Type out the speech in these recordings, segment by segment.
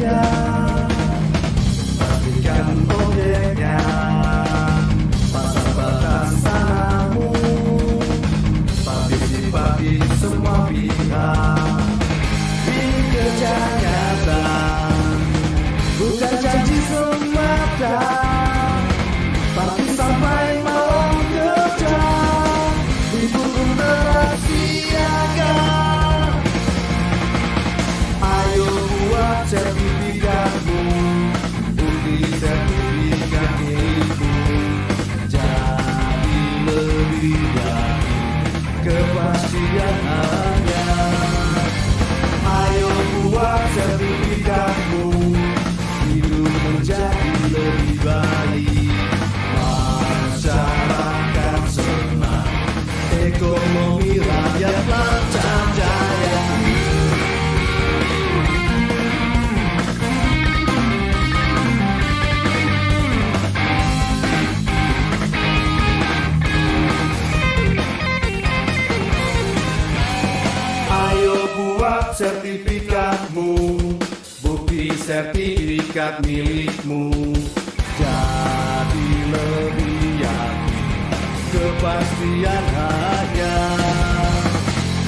bahagia. Pastikan objeknya, pasang batas tanahmu, partisipasi semua pihak. Ini kerja nyata, bukan janji semata, tapi sampai malam kerja didukung tetap siaga. Ayo buat sertifikatmu, bukti sertifikat milikmu, jadi lebih yakin kepastian hanya. Ayo buat sertifikatmu, hidup menjadi lebih baik, masyarakat senang, ekonomi rakyat lancar jaya. Ayo buat sertifikatmu, bukti sertifikat milikmu, jadi lebih yakin kepastian hanya.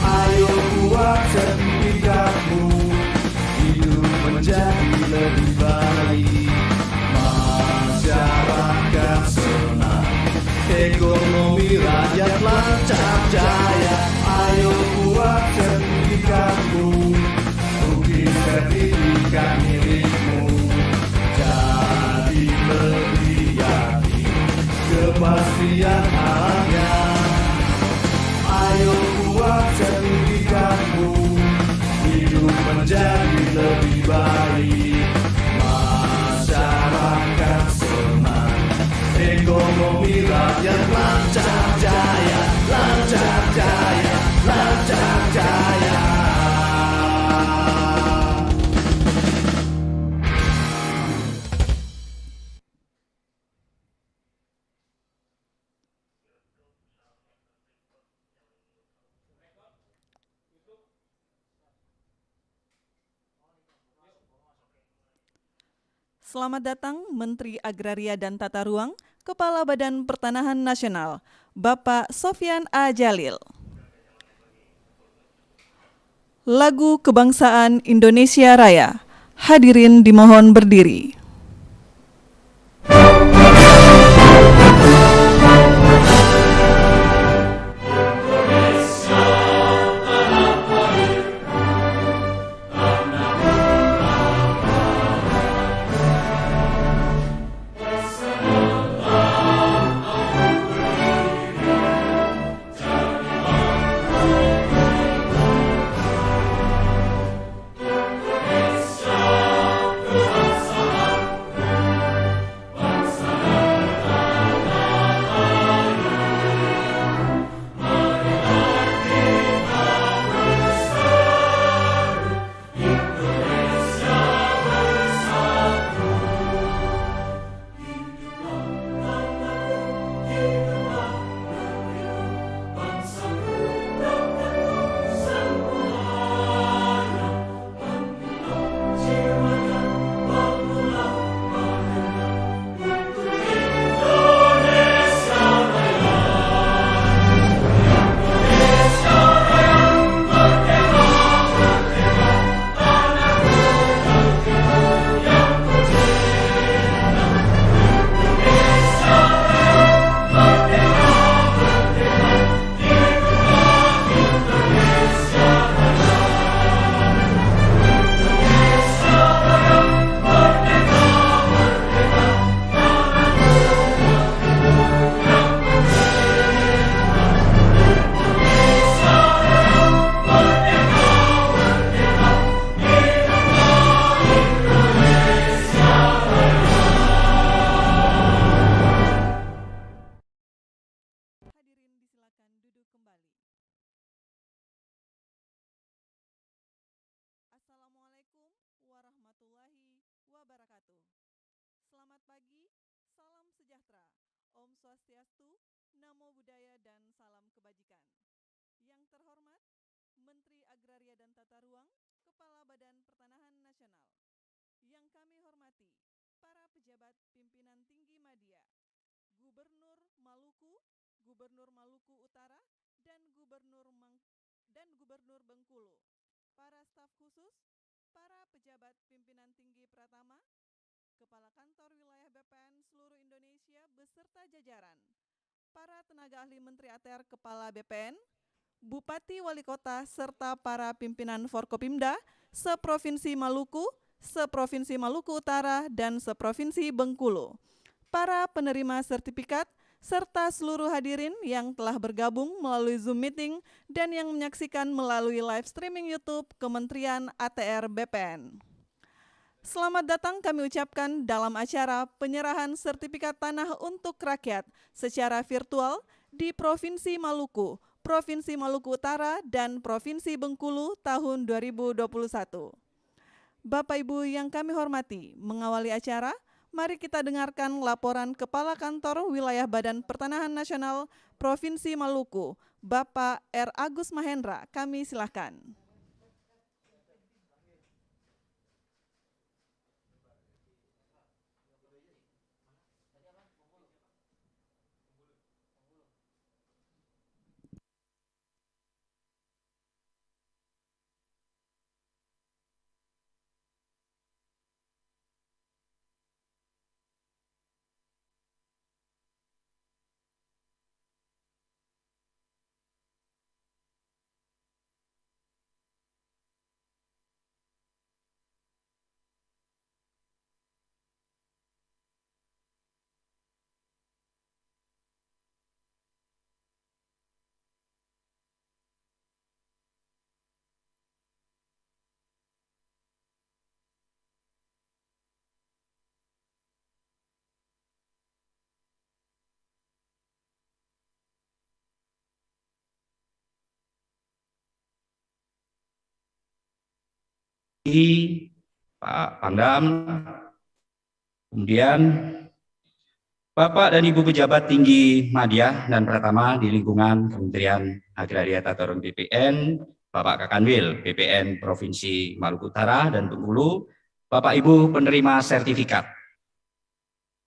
Ayo buat sertifikatmu, hidup menjadi lebih baik, masyarakat senang, ekonomi rakyat lancar jaya. Ayo buat sertifikatmu, bukti sertifikat milikmu, jadi lebih yakin kepastian hanya. Ayo buat sertifikatmu, hidup menjadi lebih baik, masyarakat senang, ekonomi rakyat lancar jaya, lancar jaya, lancar jaya. Selamat datang Menteri Agraria dan Tata Ruang, Kepala Badan Pertanahan Nasional, Bapak Sofyan A. Djalil. Lagu Kebangsaan Indonesia Raya. Hadirin dimohon berdiri. Terhormat, Menteri Agraria dan Tata Ruang, Kepala Badan Pertanahan Nasional, yang terhormat, Menteri Agraria dan Tata Ruang, Kepala Badan Pertanahan Nasional, yang terhormat, Menteri Agraria dan Tata Ruang, Kepala Badan Pertanahan Nasional, pejabat pimpinan tinggi Madya, Gubernur Maluku, Gubernur Maluku Utara, dan Gubernur Bengkulu, para staf khusus, para pejabat pimpinan tinggi Pratama, Kepala Kantor Wilayah BPN seluruh Indonesia beserta jajaran, para tenaga ahli Menteri ATR Kepala BPN, Bupati Wali Kota, serta para pimpinan Forkopimda seprovinsi Maluku, seprovinsi Maluku Utara, dan seprovinsi Bengkulu, para penerima sertifikat, serta seluruh hadirin yang telah bergabung melalui Zoom Meeting dan yang menyaksikan melalui live streaming YouTube Kementerian ATR BPN. Selamat datang kami ucapkan dalam acara penyerahan sertifikat tanah untuk rakyat secara virtual di Provinsi Maluku, Provinsi Maluku Utara, dan Provinsi Bengkulu tahun 2021. Bapak Ibu yang kami hormati, mengawali acara, mari kita dengarkan laporan Kepala Kantor Wilayah Badan Pertanahan Nasional Provinsi Maluku, Bapak R. Agus Mahendra. Kami silakan. Pak Pangdam, kemudian Bapak dan Ibu pejabat tinggi Madya dan Pratama di lingkungan Kementerian Agraria Tata Ruang BPN, Bapak Kakanwil BPN Provinsi Maluku Utara dan Bengkulu, Bapak Ibu penerima sertifikat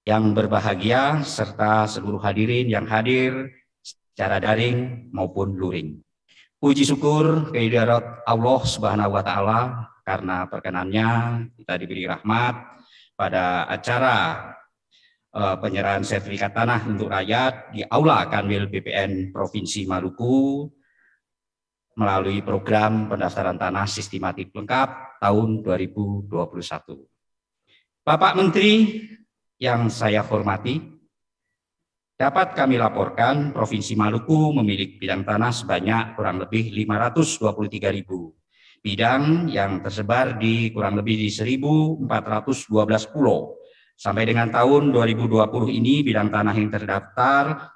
yang berbahagia serta seluruh hadirin yang hadir secara daring maupun luring. Puji syukur kehadirat Allah Subhanahu wa Ta'ala karena perkenannya kita diberi rahmat pada acara penyerahan sertifikat tanah untuk rakyat di Aula Kanwil BPN Provinsi Maluku melalui program pendaftaran tanah sistematik lengkap tahun 2021. Bapak Menteri yang saya hormati, dapat kami laporkan Provinsi Maluku memiliki bidang tanah sebanyak kurang lebih 523.000 bidang yang tersebar di kurang lebih di 1.412 pulau. Sampai dengan tahun 2020 ini bidang tanah yang terdaftar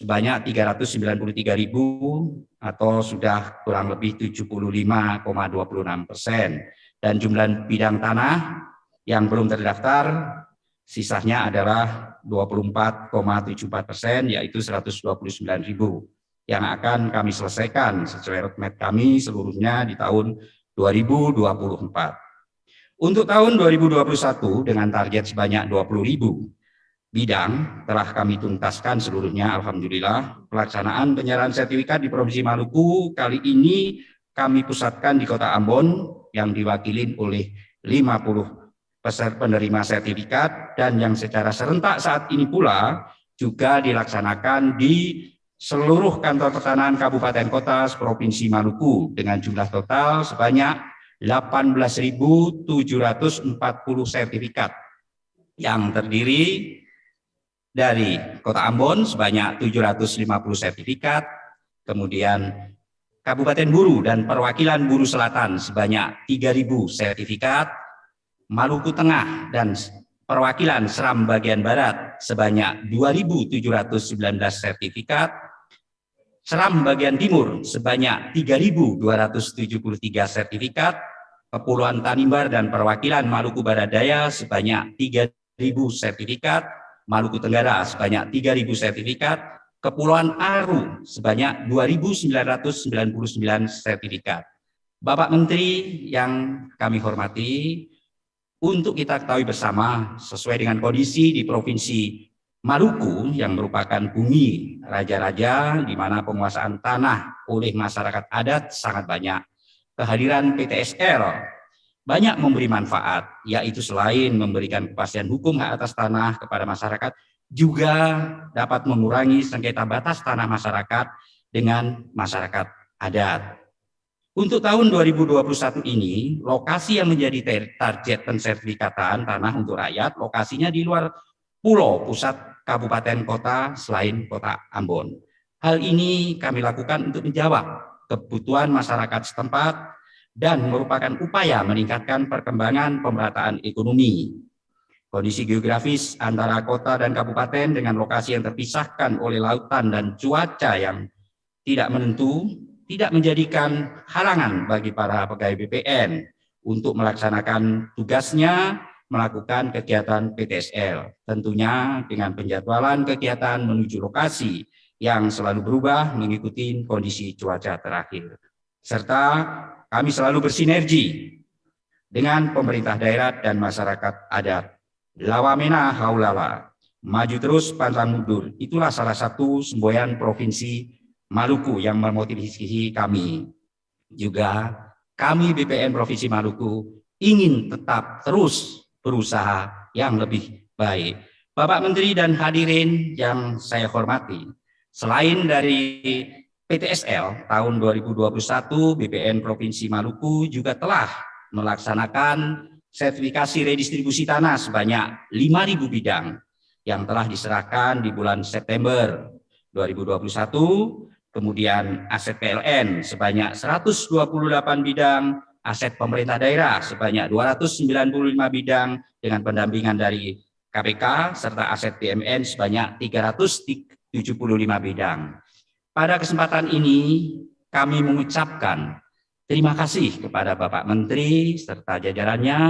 sebanyak 393.000 atau sudah kurang lebih 75,26%. Dan jumlah bidang tanah yang belum terdaftar sisanya adalah 24,74%, yaitu 129.000 yang akan kami selesaikan sesuai roadmap kami seluruhnya di tahun 2024. Untuk tahun 2021 dengan target sebanyak 20.000 bidang telah kami tuntaskan seluruhnya, alhamdulillah. Pelaksanaan penyerahan sertifikat di Provinsi Maluku kali ini kami pusatkan di Kota Ambon yang diwakili oleh 50 penerima sertifikat dan yang secara serentak saat ini pula juga dilaksanakan di seluruh kantor pertanahan kabupaten kota Provinsi Maluku dengan jumlah total sebanyak 18.740 sertifikat yang terdiri dari Kota Ambon sebanyak 750 sertifikat, kemudian Kabupaten Buru dan Perwakilan Buru Selatan sebanyak 3.000 sertifikat, Maluku Tengah dan Perwakilan Seram Bagian Barat sebanyak 2.719 sertifikat, Seram Bagian Timur sebanyak 3.273 sertifikat, Kepulauan Tanimbar dan Perwakilan Maluku Barat Daya sebanyak 3.000 sertifikat, Maluku Tenggara sebanyak 3.000 sertifikat, Kepulauan Aru sebanyak 2.999 sertifikat. Bapak Menteri yang kami hormati, Untuk kita ketahui bersama, sesuai dengan kondisi di Provinsi Maluku yang merupakan bumi raja-raja di mana penguasaan tanah oleh masyarakat adat sangat banyak, kehadiran PTSL banyak memberi manfaat, yaitu selain memberikan kepastian hukum hak atas tanah kepada masyarakat, juga dapat mengurangi sengketa batas tanah masyarakat dengan masyarakat adat. Untuk tahun 2021 ini, lokasi yang menjadi target pensertifikatan tanah untuk rakyat, lokasinya di luar pulau pusat kabupaten kota selain kota Ambon. Hal ini kami lakukan untuk menjawab kebutuhan masyarakat setempat dan merupakan upaya meningkatkan perkembangan pemerataan ekonomi. Kondisi geografis antara kota dan kabupaten dengan lokasi yang terpisahkan oleh lautan dan cuaca yang tidak menentu tidak menjadikan halangan bagi para pegawai BPN untuk melaksanakan tugasnya melakukan kegiatan PTSL, tentunya dengan penjadwalan kegiatan menuju lokasi yang selalu berubah mengikuti kondisi cuaca terakhir. Serta kami selalu bersinergi dengan pemerintah daerah dan masyarakat adat. Lawamena haulala, maju terus pantang mundur. Itulah salah satu semboyan Provinsi Maluku yang memotivasi kami. Juga kami BPN Provinsi Maluku ingin tetap terus berusaha yang lebih baik. Bapak Menteri dan hadirin yang saya hormati, selain dari PTSL tahun 2021, BPN Provinsi Maluku juga telah melaksanakan sertifikasi redistribusi tanah sebanyak 5.000 bidang yang telah diserahkan di bulan September 2021, kemudian aset PLN sebanyak 128 bidang, aset pemerintah daerah sebanyak 295 bidang dengan pendampingan dari KPK, serta aset BUMN sebanyak 375 bidang. Pada kesempatan ini, kami mengucapkan terima kasih kepada Bapak Menteri serta jajarannya,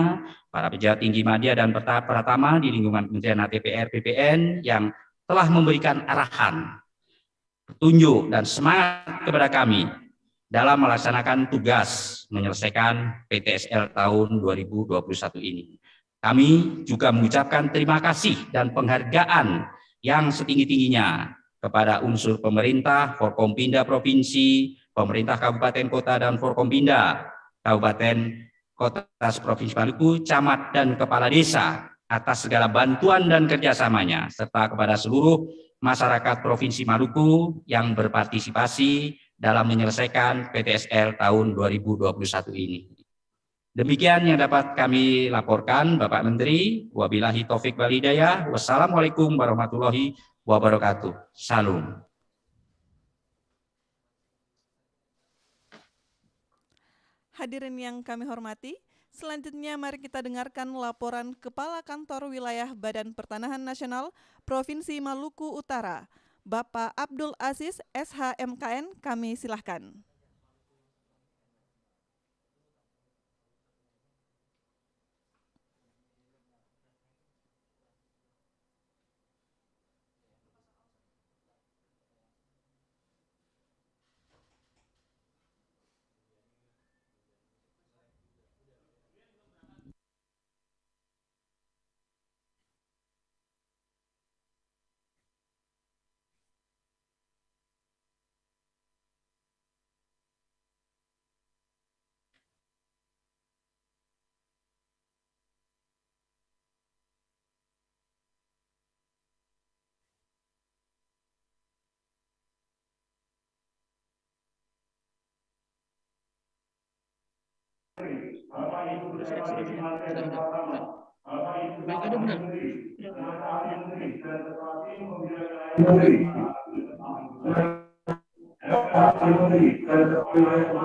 para pejabat tinggi media dan pratama di lingkungan Kementerian ATPR BPN yang telah memberikan arahan, petunjuk dan semangat kepada kami dalam melaksanakan tugas menyelesaikan PTSL tahun 2021 ini. Kami juga mengucapkan terima kasih dan penghargaan yang setinggi-tingginya kepada unsur pemerintah, Forkompinda Provinsi, pemerintah Kabupaten Kota dan Forkompinda Kabupaten Kota Provinsi Maluku, camat dan kepala desa atas segala bantuan dan kerjasamanya, serta kepada seluruh masyarakat Provinsi Maluku yang berpartisipasi dalam menyelesaikan PTSL tahun 2021 ini. Demikian yang dapat kami laporkan, Bapak Menteri. Wabillahi taufik wal hidayah. Wassalamualaikum warahmatullahi wabarakatuh. Salam. Hadirin yang kami hormati, selanjutnya mari kita dengarkan laporan Kepala Kantor Wilayah Badan Pertanahan Nasional Provinsi Maluku Utara, Bapak Abdul Aziz SHMKN, kami silahkan. Bapak Ibu pejabat tinggi media dan pratama, Bapak Ibu Bapak Menteri, tenaga ahli Menteri dan ketua tim pembinaan Menteri, ahli Menteri dan ketua yang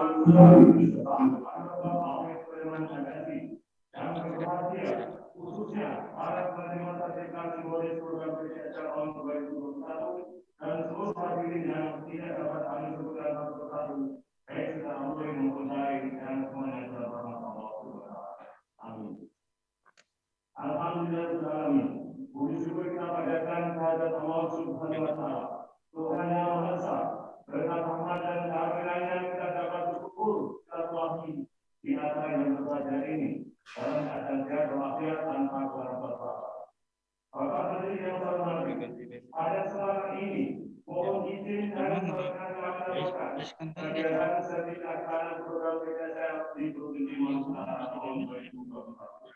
berbahagia, khususnya para penerima sertifikasi bonus program PTSL tahun 2021 dan seluruh hadirin yang tidak dapat kami sebutkan satu persatu, baik secara luring maupun daring dan semuanya dalam rahmat Allah Subhanahu wa Ta'ala. Amin. Alhamdulillahirrahmanirrahim. Puji syukur kita panjatkan kehadirat Allah Subhanahu wa Ta'ala, Tuhan yang Maha Esa. Berkat rahmat dan karunia-Nya kita dapat bersyukur silaturahmi di acara yang berbahagia ini. dalam keadaan sehat walafiat tanpa kurang apa-apa. Bapak Menteri yang saya hormati, pada kesempatan ini mohon izin dan perkenan kegiatan sertifikat tanah program PKSL di Provinsi Maluku Utara tahun 2024.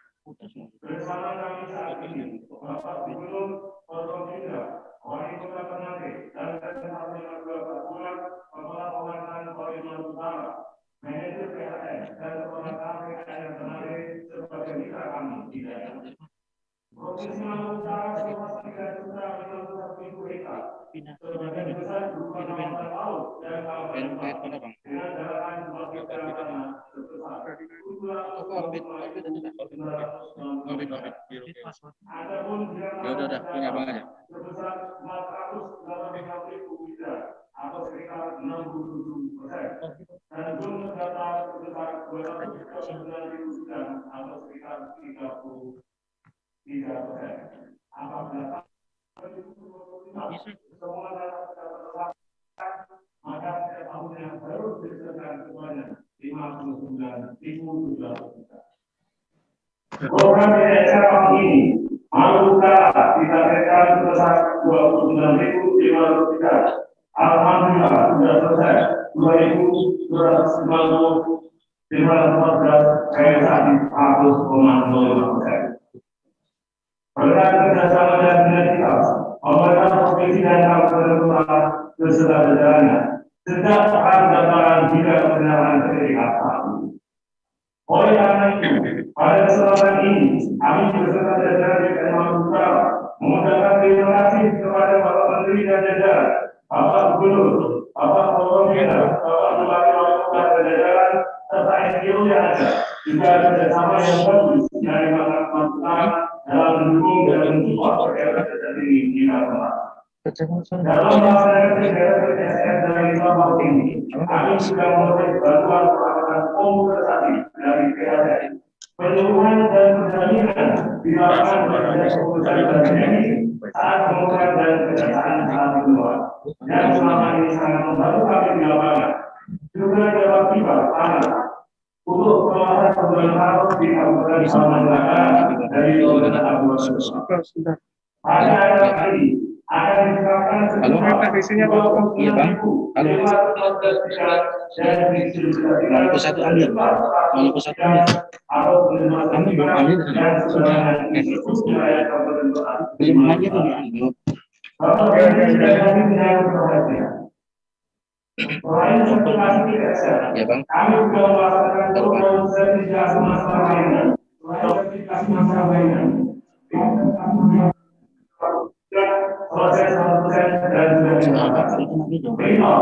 Bersama kami saat ini, Bapak Gubernur Forkopimda, Wali Kota Ternate, dan Kabupaten Bapak Pulang, Kepala Pemerintahan Provinsi Maluku Utara, Manajer PHN, dan Kepala KPKN Ternate sebagai mitra kami di daerah. Provinsi Maluku Utara seluas 3.051.000 hektar, sebagian besar berupa kawasan laut dan kawasan utara, dengan dalaman sebagai tanah sebesar 200. Adapun udah punya Bang aja. sebesar 485.000 hektar atau sekitar 67%, dan jumlah data sebesar 239.000 hektar atau sekitar 33%. Apabila semua data sudah terlaksana, maka setiap tahunnya harus diselesaikan sebanyak 59.000 hektar. Program PKSL tahun ini Maluku Utara ditargetkan sebesar 29.500 hektar. Alhamdulillah sudah selesai 2.290 514 realisasi 100,05%. Berkat kerjasama dan sinergitas pemerintah provinsi dan kabupaten kota beserta jajarannya sejak tahap pendaftaran hingga penyerahan sertifikat ini. Oleh karena itu, pada kesempatan ini kami beserta jajaran DPR Maluku Utara mengucapkan terima kasih kepada Bapak Menteri dan jajaran, Bapak Gubernur, Bapak Forkopimda, Bapak Bupati Wali Kota dan jajaran serta NGO yang ada, juga kerjasama yang bagus dari Bapak Maluku Utara dalam mendukung dan mensupport kegiatan ini di Maluku. Dalam melaksanakan kegiatan PKSL dari tahun ini, kami sudah memperoleh bantuan peralatan komputerisasi dari PHN. Penyuluhan dan pendampingan dilakukan oleh komputerisasi ini saat pembukaan dan pendataan saat keluar, yang selama ini sangat membantu kami di lapangan. Juga dapat tiba tangan untuk pengawasan perbulan harus di Kabupaten Samandaga dari Kabupaten Kabupaten. Pada akhir kali akan diterapkan Halo, isinya Pak. Iya, Bang. Halo. Maluku satu ambil. Maluku satu ambil. Kamu belum ambil sudah. Belum aja tuh diambil. Selain sertifikasi PKSL, Ya, Bang. kami juga melaksanakan program sertifikasi masalah layanan. Sertifikasi masalah layanan. Proses 100% dan sudah dilakukan. Minimal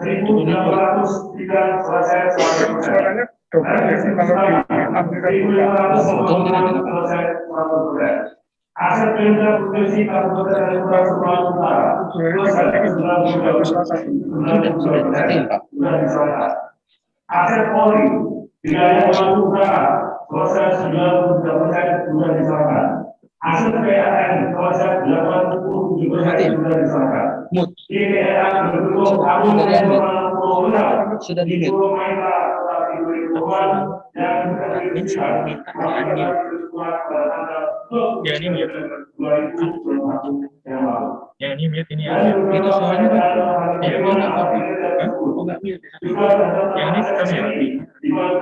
1.803 proses 100%. Aset Pemda Provinsi Kabupaten Maluku Utara sudah diserahkan. Aset Polri wilayah Maluku Utara proses 93% sudah diserahkan. Aset PHN proses 87% sudah diserahkan. IPRA berbentuk Kabupaten Maluku Utara Sudah di ya ini mute. Ya ini mute ini ya. Itu soalnya kan ya nggak mute. Nggak mute. Yang ini kita mute. Ini yang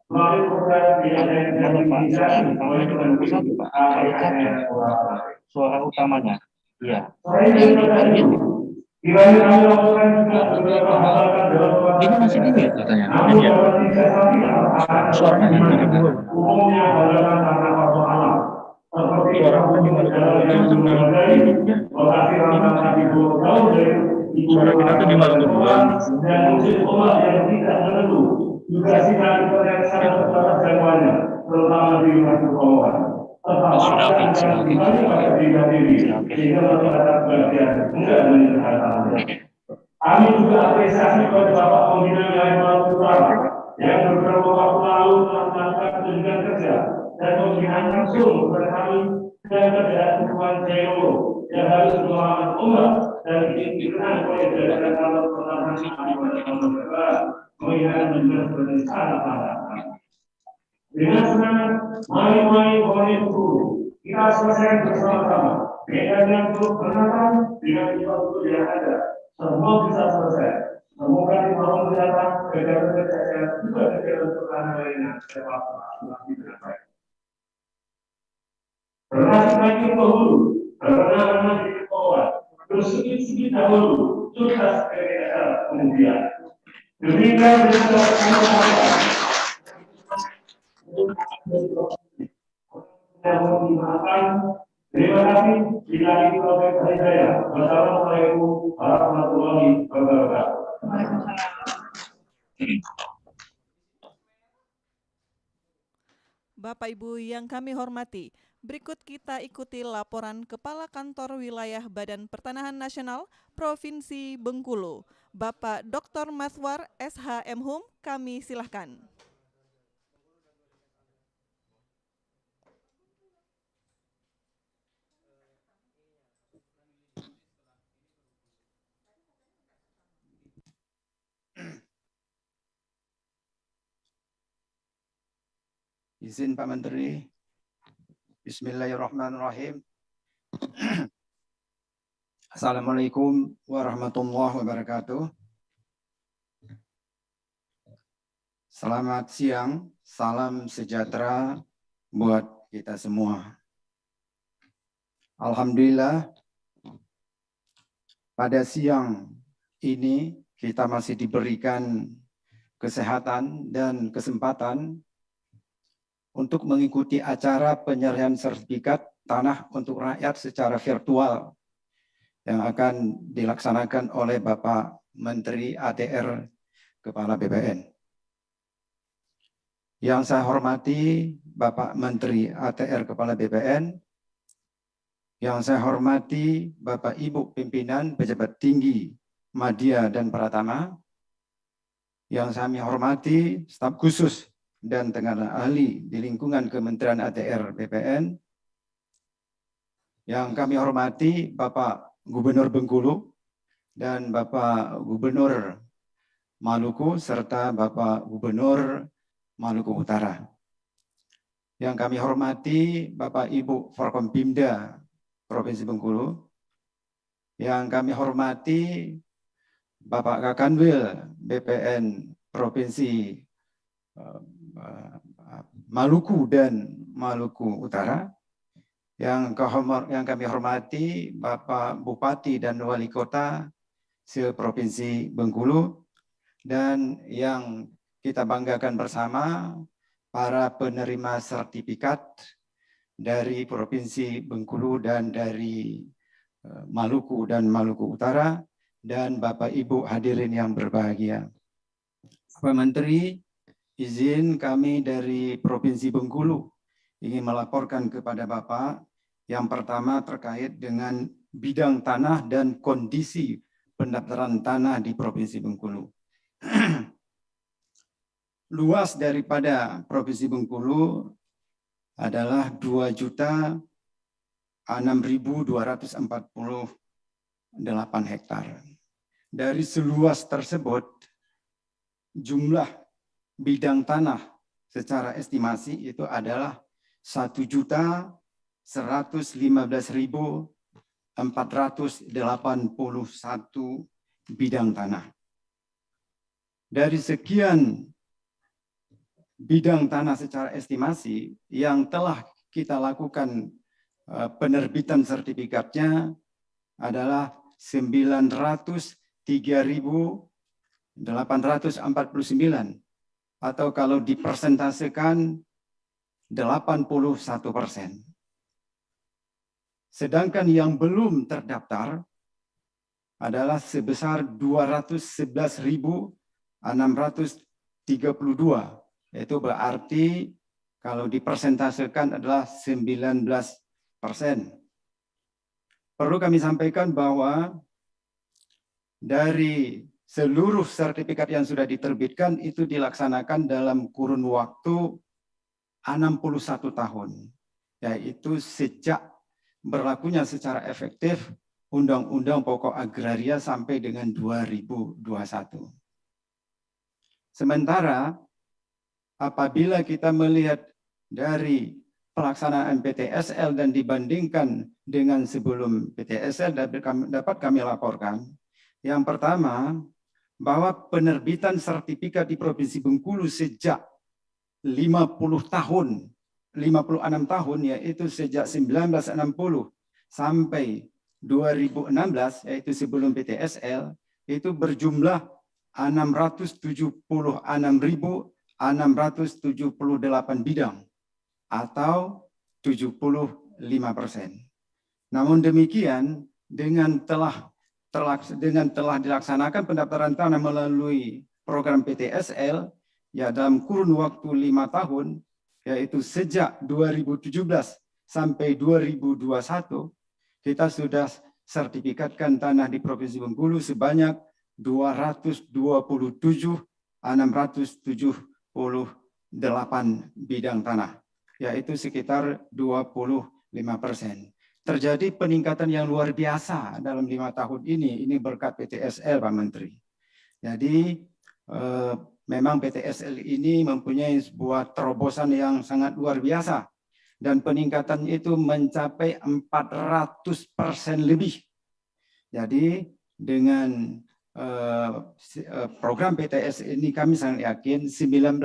Maluku satu yang ini yang Melalui program suara utamanya. Iya. Ini masih di mute katanya. Suaranya di mute. Suara kita tuh di Maluku dua. Juga sidang yang sangat terbatas jangkauannya, terutama di Maluku Bawah. Tetap sehingga masyarakat bagian enggak menyerahkan. Kami juga apresiasi kepada Bapak Pembina Wilayah Maluku Utara yang beberapa waktu lalu telah melakukan kunjungan kerja dan pembinaan langsung kepada kami dan kerjaan Tuan Jero yang harus melawan ombak dan dikenal oleh jajaran kalau pertahanan negara mengingat menjelaskan seperti salah. Dengan semangat mari boleh guru kita selesaikan bersama-sama. Medan yang belum menang dengan waktu yang ada, semua bisa selesai. Semoga di tahun mendatang kegiatan juga kegiatan pertahanan lainnya dapat berlangsung dengan baik. Berhasil dahulu, karena di bawah, bersedikit dahulu, sukses kemudian. Demikian terima kasih. Bila itu dari saya. Wassalamualaikum warahmatullahi wabarakatuh. Bapak Ibu yang kami hormati, berikut kita ikuti laporan Kepala Kantor Wilayah Badan Pertanahan Nasional Provinsi Bengkulu, Bapak Dr. Maswar SH.M. Hum, kami silahkan. Izin Pak Menteri. Bismillahirrahmanirrahim. Assalamualaikum warahmatullahi wabarakatuh. Selamat siang, salam sejahtera buat kita semua. Alhamdulillah, pada siang ini kita masih diberikan kesehatan dan kesempatan untuk mengikuti acara penyerahan sertifikat tanah untuk rakyat secara virtual yang akan dilaksanakan oleh Bapak Menteri ATR Kepala BPN. Yang saya hormati Bapak Menteri ATR Kepala BPN, yang saya hormati Bapak Ibu Pimpinan Pejabat Tinggi Madya dan Pratama, yang saya hormati staf khusus dan tenaga ahli di lingkungan Kementerian ATR BPN, yang kami hormati Bapak Gubernur Bengkulu dan Bapak Gubernur Maluku serta Bapak Gubernur Maluku Utara. Yang kami hormati Bapak Ibu Forkompimda Provinsi Bengkulu, yang kami hormati Bapak Kakanwil BPN Provinsi Maluku dan Maluku Utara, yang kami hormati Bapak Bupati dan Wali Kota se-Provinsi Bengkulu, dan yang kita banggakan bersama para penerima sertifikat dari Provinsi Bengkulu dan dari Maluku dan Maluku Utara, dan Bapak Ibu hadirin yang berbahagia. Pak Menteri, izin kami dari Provinsi Bengkulu ingin melaporkan kepada Bapak yang pertama terkait dengan bidang tanah dan kondisi pendaftaran tanah di Provinsi Bengkulu. Luas daripada Provinsi Bengkulu adalah 2.006.248 hektar. Dari seluas tersebut, jumlah bidang tanah secara estimasi itu adalah 1.115.481 bidang tanah. Dari sekian bidang tanah secara estimasi yang telah kita lakukan penerbitan sertifikatnya adalah 903.849, atau kalau dipersentasekan 81%. Sedangkan yang belum terdaftar adalah sebesar 211.632, itu berarti kalau dipersentasekan adalah 19%. Perlu kami sampaikan bahwa dari seluruh sertifikat yang sudah diterbitkan itu dilaksanakan dalam kurun waktu 61 tahun, yaitu sejak berlakunya secara efektif Undang-Undang Pokok Agraria sampai dengan 2021. Sementara apabila kita melihat dari pelaksanaan PTSL dan dibandingkan dengan sebelum PTSL dapat kami laporkan, yang pertama bahwa penerbitan sertifikat di Provinsi Bengkulu sejak 56 tahun, yaitu sejak 1960 sampai 2016, yaitu sebelum PTSL, itu berjumlah 676.678 bidang atau 75%. Namun demikian, dengan telah dilaksanakan pendaftaran tanah melalui program PTSL, ya dalam kurun waktu 5 tahun, yaitu sejak 2017 sampai 2021, kita sudah sertifikatkan tanah di Provinsi Bengkulu sebanyak 227.678 bidang tanah, yaitu sekitar 25%. Terjadi peningkatan yang luar biasa dalam 5 tahun ini berkat PTSL, Pak Menteri. Jadi memang PTSL ini mempunyai sebuah terobosan yang sangat luar biasa, dan peningkatan itu mencapai 400% lebih. Jadi dengan program PTS ini kami sangat yakin 19%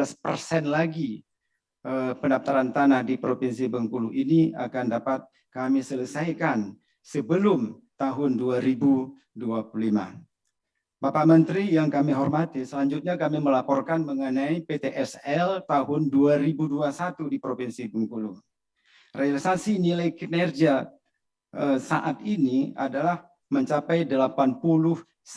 lagi pendaftaran tanah di Provinsi Bengkulu ini akan dapat kami selesaikan sebelum tahun 2025. Bapak Menteri yang kami hormati, selanjutnya kami melaporkan mengenai PTSL tahun 2021 di Provinsi Bengkulu. Realisasi nilai kinerja saat ini adalah mencapai 81,8%,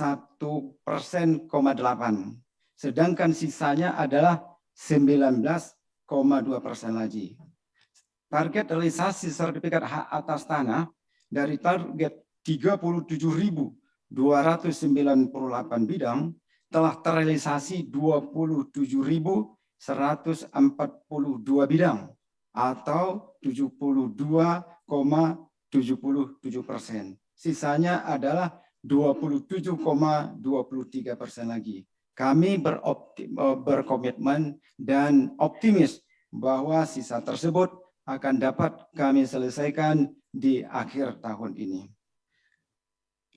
sedangkan sisanya adalah 19,2% lagi. Target realisasi sertifikat hak atas tanah dari target 37.298 bidang telah terrealisasi 27.142 bidang atau 72,77%. Sisanya adalah 27,23% lagi. Kami berkomitmen dan optimis bahwa sisa tersebut akan dapat kami selesaikan di akhir tahun ini.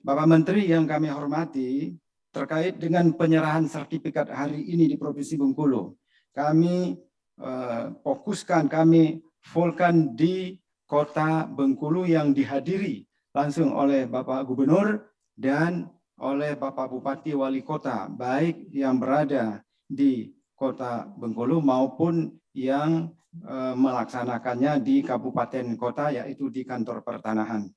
Bapak Menteri yang kami hormati, terkait dengan penyerahan sertifikat hari ini di Provinsi Bengkulu, kami fokuskan, kami fullkan di Kota Bengkulu yang dihadiri langsung oleh Bapak Gubernur dan oleh Bapak Bupati Wali Kota, baik yang berada di Kota Bengkulu maupun yang melaksanakannya di kabupaten kota, yaitu di kantor pertanahan.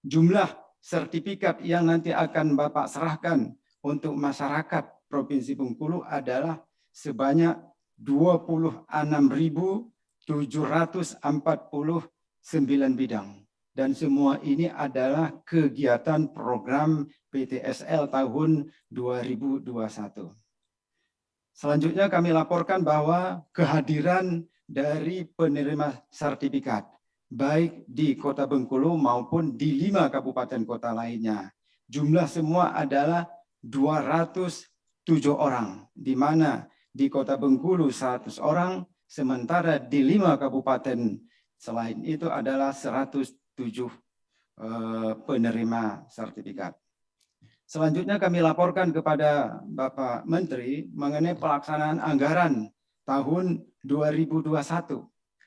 Jumlah sertifikat yang nanti akan Bapak serahkan untuk masyarakat Provinsi Bengkulu adalah sebanyak 26.749 bidang. Dan semua ini adalah kegiatan program PTSL tahun 2021. Selanjutnya kami laporkan bahwa kehadiran dari penerima sertifikat, baik di Kota Bengkulu maupun di 5 kabupaten kota lainnya. Jumlah semua adalah 207 orang, di mana di Kota Bengkulu 100 orang, sementara di 5 kabupaten selain itu adalah 107 penerima sertifikat. Selanjutnya kami laporkan kepada Bapak Menteri mengenai pelaksanaan anggaran tahun 2021.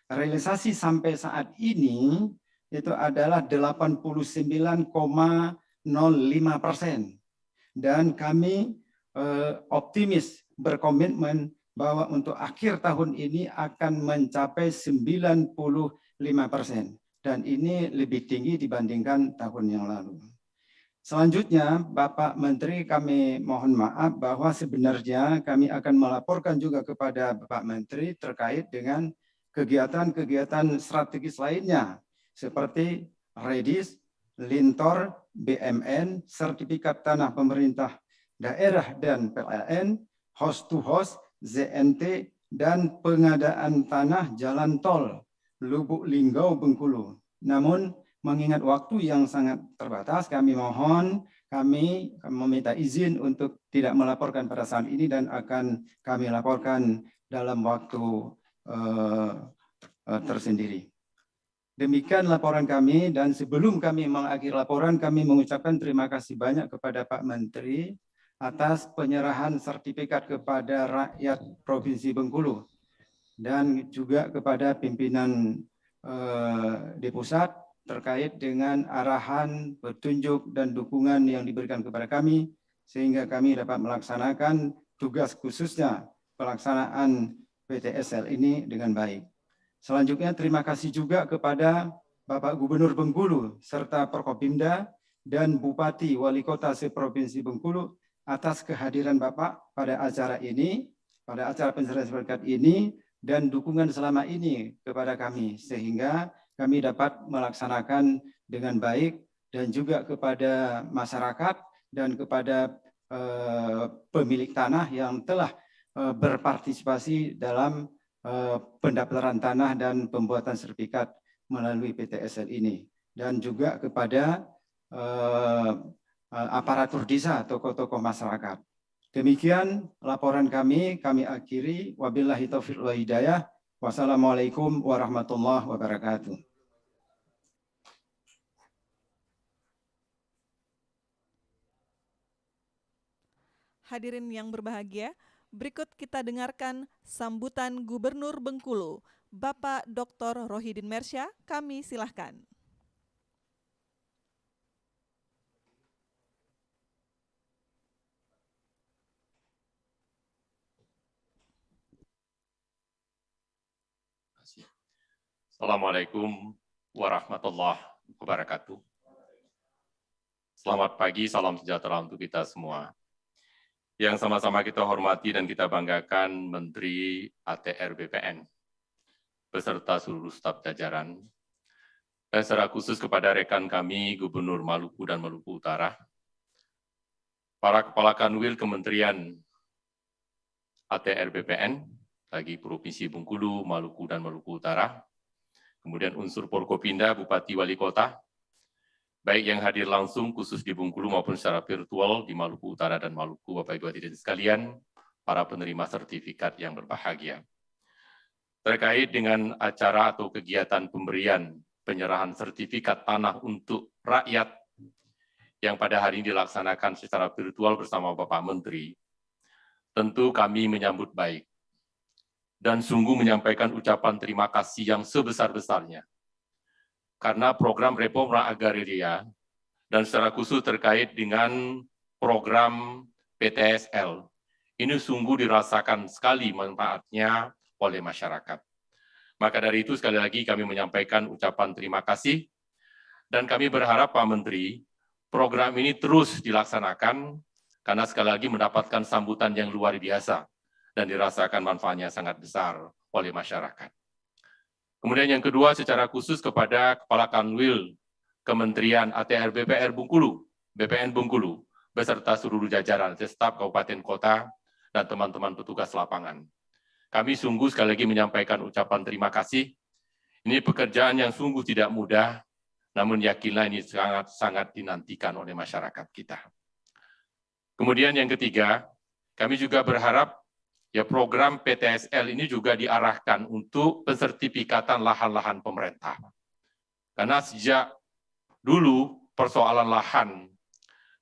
Realisasi sampai saat ini itu adalah 89,05%. Dan kami optimis, berkomitmen bahwa untuk akhir tahun ini akan mencapai 95%. Dan ini lebih tinggi dibandingkan tahun yang lalu. Selanjutnya, Bapak Menteri, kami mohon maaf bahwa sebenarnya kami akan melaporkan juga kepada Bapak Menteri terkait dengan kegiatan-kegiatan strategis lainnya, seperti REDIS, Lintor, BMN, Sertifikat Tanah Pemerintah Daerah dan PLN, Host to Host, ZNT, dan pengadaan tanah jalan tol Lubuk Linggau Bengkulu. Namun, mengingat waktu yang sangat terbatas, kami meminta izin untuk tidak melaporkan pada saat ini dan akan kami laporkan dalam waktu tersendiri. Demikian laporan kami, dan sebelum kami mengakhiri laporan, kami mengucapkan terima kasih banyak kepada Pak Menteri atas penyerahan sertifikat kepada rakyat Provinsi Bengkulu dan juga kepada pimpinan di pusat terkait dengan arahan, petunjuk, dan dukungan yang diberikan kepada kami, sehingga kami dapat melaksanakan tugas khususnya pelaksanaan PTSL ini dengan baik. Selanjutnya terima kasih juga kepada Bapak Gubernur Bengkulu serta Prokopimda dan Bupati Wali Kota se-Provinsi Bengkulu atas kehadiran Bapak pada acara ini, pada acara penyerahan sertifikat ini, dan dukungan selama ini kepada kami, sehingga kami dapat melaksanakan dengan baik, dan juga kepada masyarakat dan kepada pemilik tanah yang telah berpartisipasi dalam pendaftaran tanah dan pembuatan sertifikat melalui PTSL ini, dan juga kepada aparatur desa, tokoh-tokoh masyarakat. Demikian laporan kami akhiri. Wabillahi taufiq wal hidayah. Wassalamualaikum warahmatullahi wabarakatuh. Hadirin yang berbahagia, berikut kita dengarkan sambutan Gubernur Bengkulu, Bapak Dr. Rohidin Mersya. Kami silahkan. Assalamualaikum warahmatullahi wabarakatuh. Selamat pagi, salam sejahtera untuk kita semua. Yang sama-sama kita hormati dan kita banggakan Menteri ATR BPN, beserta seluruh staf jajaran, dan secara khusus kepada rekan kami Gubernur Maluku dan Maluku Utara, para Kepala Kanwil Kementerian ATR BPN, bagi Provinsi Bengkulu, Maluku, dan Maluku Utara, kemudian unsur Forkopimda, Bupati, Wali Kota, baik yang hadir langsung khusus di Bengkulu maupun secara virtual di Maluku Utara dan Maluku, Bapak Ibu hadirin sekalian, para penerima sertifikat yang berbahagia. Terkait dengan acara atau kegiatan pemberian penyerahan sertifikat tanah untuk rakyat yang pada hari ini dilaksanakan secara virtual bersama Bapak Menteri, tentu kami menyambut baik dan sungguh menyampaikan ucapan terima kasih yang sebesar-besarnya. Karena program reforma agraria dan secara khusus terkait dengan program PTSL, ini sungguh dirasakan sekali manfaatnya oleh masyarakat. Maka dari itu sekali lagi kami menyampaikan ucapan terima kasih, dan kami berharap Pak Menteri, program ini terus dilaksanakan, karena sekali lagi mendapatkan sambutan yang luar biasa, dan dirasakan manfaatnya sangat besar oleh masyarakat. Kemudian yang kedua, secara khusus kepada Kepala Kanwil Kementerian ATR BPN Bengkulu, beserta seluruh jajaran, staf kabupaten kota, dan teman-teman petugas lapangan. Kami sungguh sekali lagi menyampaikan ucapan terima kasih. Ini pekerjaan yang sungguh tidak mudah, namun yakinlah ini sangat-sangat dinantikan oleh masyarakat kita. Kemudian yang ketiga, kami juga berharap ya program PTSL ini juga diarahkan untuk pensertifikatan lahan-lahan pemerintah. Karena sejak dulu persoalan lahan,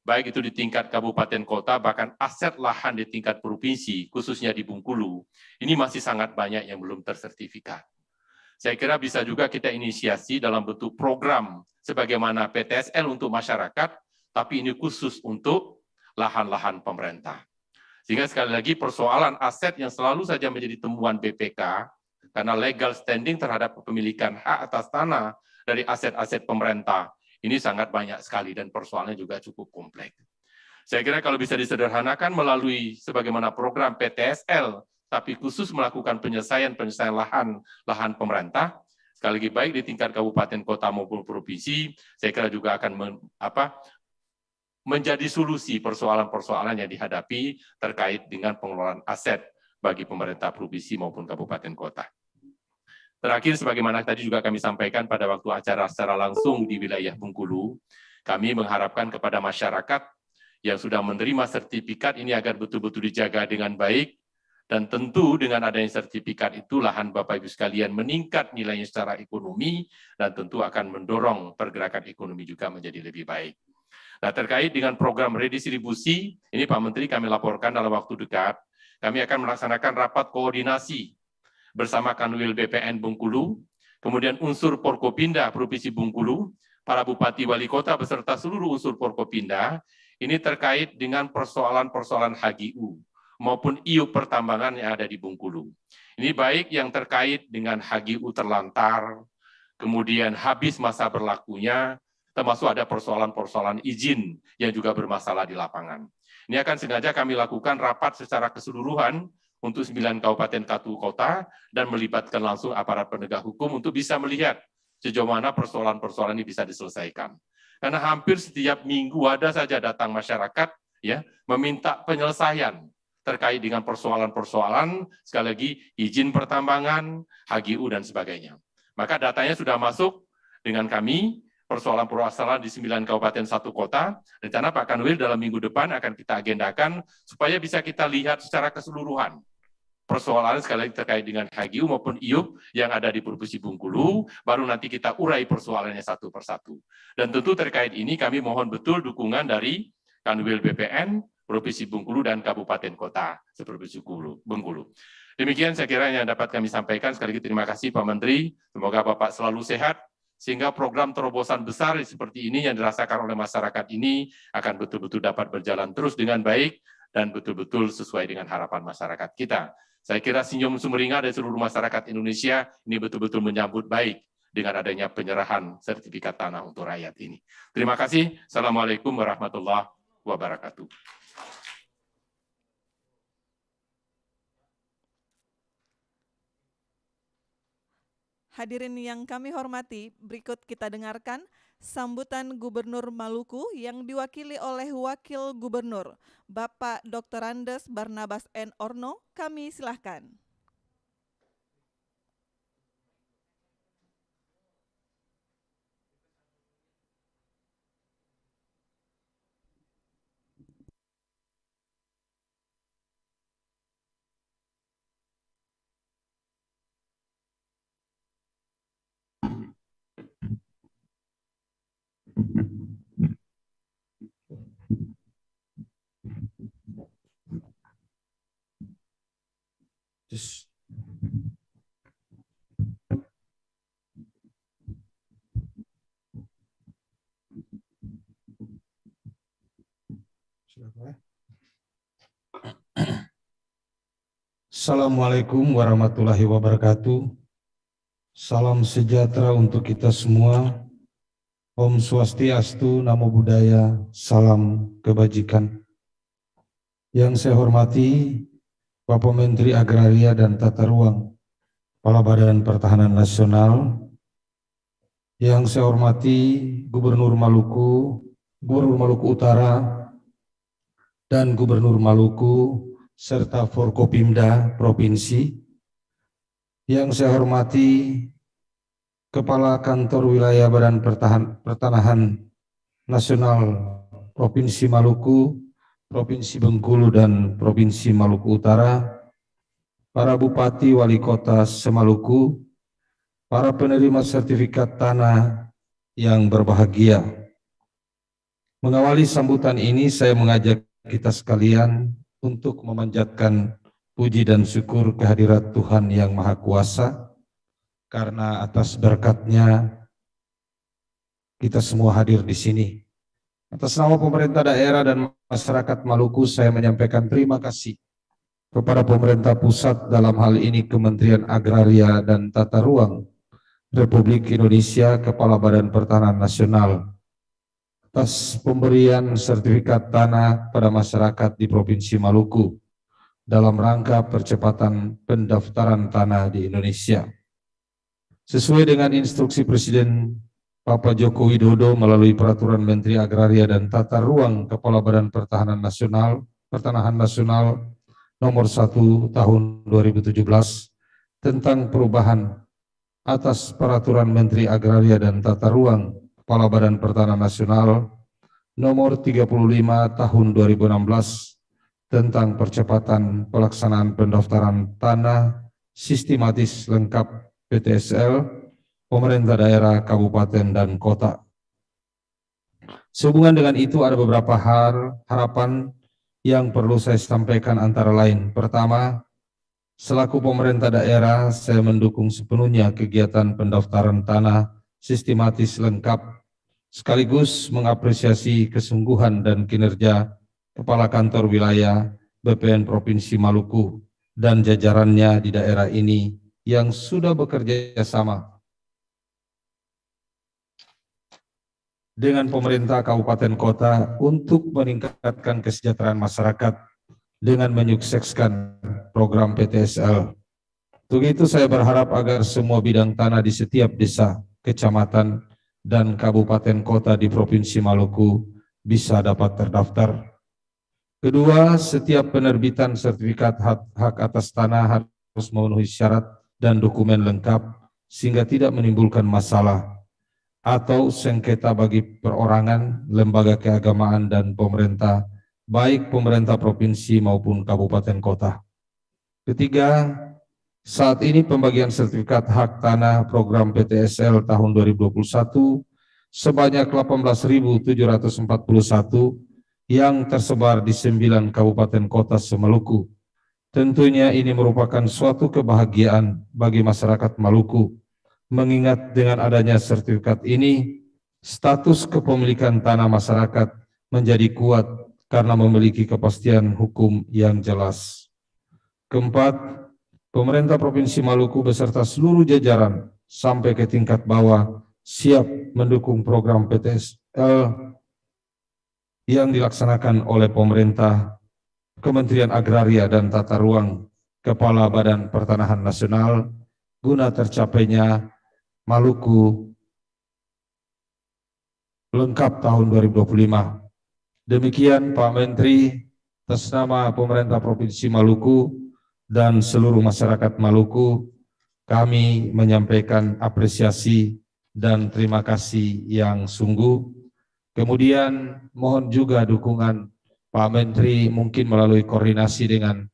baik itu di tingkat kabupaten kota, bahkan aset lahan di tingkat provinsi, khususnya di Bengkulu, ini masih sangat banyak yang belum tersertifikat. Saya kira bisa juga kita inisiasi dalam bentuk program sebagaimana PTSL untuk masyarakat, tapi ini khusus untuk lahan-lahan pemerintah. Sehingga sekali lagi persoalan aset yang selalu saja menjadi temuan BPK, karena legal standing terhadap kepemilikan hak atas tanah dari aset-aset pemerintah, ini sangat banyak sekali dan persoalannya juga cukup kompleks. Saya kira kalau bisa disederhanakan melalui sebagaimana program PTSL, tapi khusus melakukan penyelesaian lahan pemerintah, sekali lagi baik di tingkat kabupaten, kota maupun provinsi, saya kira juga akan menjadi solusi persoalan-persoalan yang dihadapi terkait dengan pengelolaan aset bagi pemerintah provinsi maupun kabupaten kota. Terakhir, sebagaimana tadi juga kami sampaikan pada waktu acara secara langsung di wilayah Bengkulu, kami mengharapkan kepada masyarakat yang sudah menerima sertifikat ini agar betul-betul dijaga dengan baik, dan tentu dengan adanya sertifikat itu lahan Bapak Ibu sekalian meningkat nilainya secara ekonomi, dan tentu akan mendorong pergerakan ekonomi juga menjadi lebih baik. Nah, terkait dengan program redistribusi, ini Pak Menteri kami laporkan dalam waktu dekat, kami akan melaksanakan rapat koordinasi bersama Kanwil BPN Bengkulu, kemudian unsur Forkopimda Provinsi Bengkulu, para Bupati Wali Kota beserta seluruh unsur Forkopimda, ini terkait dengan persoalan-persoalan HGU maupun IUP pertambangan yang ada di Bengkulu. Ini baik yang terkait dengan HGU terlantar, kemudian habis masa berlakunya, termasuk ada persoalan-persoalan izin yang juga bermasalah di lapangan. Ini akan sengaja kami lakukan rapat secara keseluruhan untuk 9 kabupaten kota dan melibatkan langsung aparat penegak hukum untuk bisa melihat sejauh mana persoalan-persoalan ini bisa diselesaikan. Karena hampir setiap minggu ada saja datang masyarakat ya meminta penyelesaian terkait dengan persoalan-persoalan, sekali lagi izin pertambangan, HGU dan sebagainya. Maka datanya sudah masuk dengan kami, persoalan-persoalan di 9 kabupaten 1 kota. Rencana Pak Kanwil dalam minggu depan akan kita agendakan supaya bisa kita lihat secara keseluruhan persoalan sekali lagi terkait dengan HGU maupun IUP yang ada di Provinsi Bengkulu, baru nanti kita urai persoalannya satu persatu. Dan tentu terkait ini kami mohon betul dukungan dari Kanwil BPN, Provinsi Bengkulu dan Kabupaten Kota seperti Bengkulu. Demikian saya kira yang dapat kami sampaikan. Sekali lagi terima kasih Pak Menteri, semoga Bapak selalu sehat, sehingga program terobosan besar seperti ini yang dirasakan oleh masyarakat ini akan betul-betul dapat berjalan terus dengan baik dan betul-betul sesuai dengan harapan masyarakat kita. Saya kira senyum sumringah dari seluruh masyarakat Indonesia ini betul-betul menyambut baik dengan adanya penyerahan sertifikat tanah untuk rakyat ini. Terima kasih. Assalamualaikum warahmatullahi wabarakatuh. Hadirin yang kami hormati, berikut kita dengarkan sambutan Gubernur Maluku yang diwakili oleh Wakil Gubernur, Bapak Dr. Andes Barnabas N. Orno. Kami silahkan. Assalamualaikum warahmatullahi wabarakatuh. Salam sejahtera untuk kita semua. Om Swastiastu, Namo Buddhaya, salam kebajikan. Yang saya hormati Bapak Menteri Agraria dan Tata Ruang, Kepala Badan Pertahanan Nasional. Yang saya hormati Gubernur Maluku Utara, dan Gubernur Maluku, serta Forkopimda Provinsi. Yang saya hormati Kepala Kantor Wilayah Badan Pertanahan Nasional Provinsi Maluku, Provinsi Bengkulu dan Provinsi Maluku Utara, para Bupati Wali Kota Semaluku, para penerima sertifikat tanah yang berbahagia. Mengawali sambutan ini, saya mengajak kita sekalian untuk memanjatkan puji dan syukur kehadirat Tuhan Yang Maha Kuasa, karena atas berkat-Nya kita semua hadir di sini. Atas nama pemerintah daerah dan masyarakat Maluku, saya menyampaikan terima kasih kepada pemerintah pusat, dalam hal ini Kementerian Agraria dan Tata Ruang Republik Indonesia, Kepala Badan Pertahanan Nasional, atas pemberian sertifikat tanah pada masyarakat di Provinsi Maluku dalam rangka percepatan pendaftaran tanah di Indonesia. Sesuai dengan instruksi Presiden Bapak Joko Widodo melalui Peraturan Menteri Agraria dan Tata Ruang Kepala Badan Pertahanan Nasional Nomor 1 Tahun 2017 tentang perubahan atas Peraturan Menteri Agraria dan Tata Ruang Kepala Badan Pertanahan Nasional Nomor 35 Tahun 2016 tentang percepatan pelaksanaan pendaftaran tanah sistematis lengkap PTSL pemerintah daerah, kabupaten, dan kota. Sehubungan dengan itu ada beberapa harapan yang perlu saya sampaikan antara lain. Pertama, selaku pemerintah daerah, saya mendukung sepenuhnya kegiatan pendaftaran tanah sistematis lengkap, sekaligus mengapresiasi kesungguhan dan kinerja Kepala Kantor Wilayah BPN Provinsi Maluku dan jajarannya di daerah ini yang sudah bekerja sama dengan pemerintah kabupaten kota untuk meningkatkan kesejahteraan masyarakat dengan menyukseskan program PTSL. Untuk itu saya berharap agar semua bidang tanah di setiap desa, kecamatan, dan kabupaten kota di Provinsi Maluku bisa dapat terdaftar. Kedua, setiap penerbitan sertifikat hak atas tanah harus memenuhi syarat dan dokumen lengkap sehingga tidak menimbulkan masalah atau sengketa bagi perorangan, lembaga keagamaan, dan pemerintah, baik pemerintah provinsi maupun kabupaten kota. Ketiga, saat ini pembagian sertifikat hak tanah program PTSL tahun 2021 sebanyak 18.741 yang tersebar di 9 kabupaten kota se-Maluku. Tentunya ini merupakan suatu kebahagiaan bagi masyarakat Maluku, mengingat dengan adanya sertifikat ini, status kepemilikan tanah masyarakat menjadi kuat karena memiliki kepastian hukum yang jelas. Keempat, pemerintah Provinsi Maluku beserta seluruh jajaran sampai ke tingkat bawah siap mendukung program PTSL yang dilaksanakan oleh pemerintah, Kementerian Agraria dan Tata Ruang, Kepala Badan Pertanahan Nasional, guna tercapainya Maluku lengkap tahun 2025. Demikian Pak Menteri, atas nama pemerintah Provinsi Maluku dan seluruh masyarakat Maluku, kami menyampaikan apresiasi dan terima kasih yang sungguh. Kemudian mohon juga dukungan Pak Menteri mungkin melalui koordinasi dengan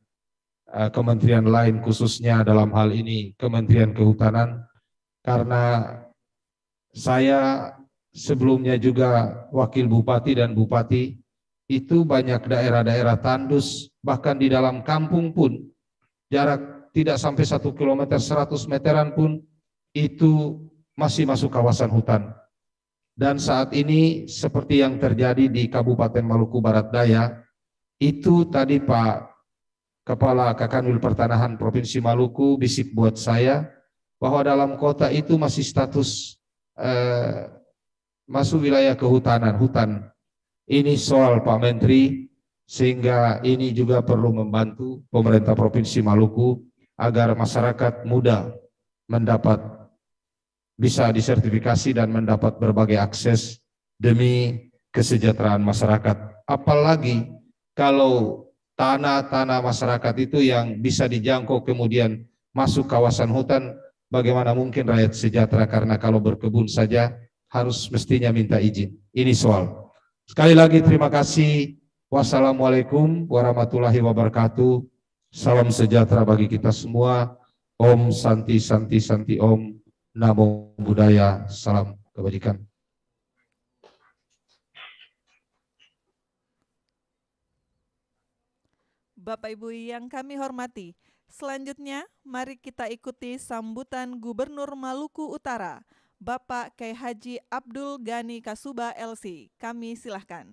kementerian lain, khususnya dalam hal ini Kementerian Kehutanan, karena saya sebelumnya juga wakil bupati dan bupati, itu banyak daerah-daerah tandus, bahkan di dalam kampung pun jarak tidak sampai 1 km, 100 meteran pun itu masih masuk kawasan hutan. Dan saat ini seperti yang terjadi di Kabupaten Maluku Barat Daya, itu tadi Pak Kepala Kakanwil Pertanahan Provinsi Maluku bisik buat saya bahwa dalam kota itu masih status masuk wilayah kehutanan, hutan. Ini soal Pak Menteri, sehingga ini juga perlu membantu pemerintah Provinsi Maluku agar masyarakat mudah mendapat, bisa disertifikasi dan mendapat berbagai akses demi kesejahteraan masyarakat. Apalagi kalau tanah-tanah masyarakat itu yang bisa dijangkau kemudian masuk kawasan hutan, bagaimana mungkin rakyat sejahtera, karena kalau berkebun saja harus mestinya minta izin. Ini soal. Sekali lagi terima kasih. Wassalamualaikum warahmatullahi wabarakatuh. Salam sejahtera bagi kita semua. Om Santi Santi Santi Om. Namo Buddhaya. Salam kebajikan. Bapak Ibu yang kami hormati, selanjutnya mari kita ikuti sambutan Gubernur Maluku Utara, Bapak Kyai Haji Abdul Ghani Kasuba LC. Kami silahkan.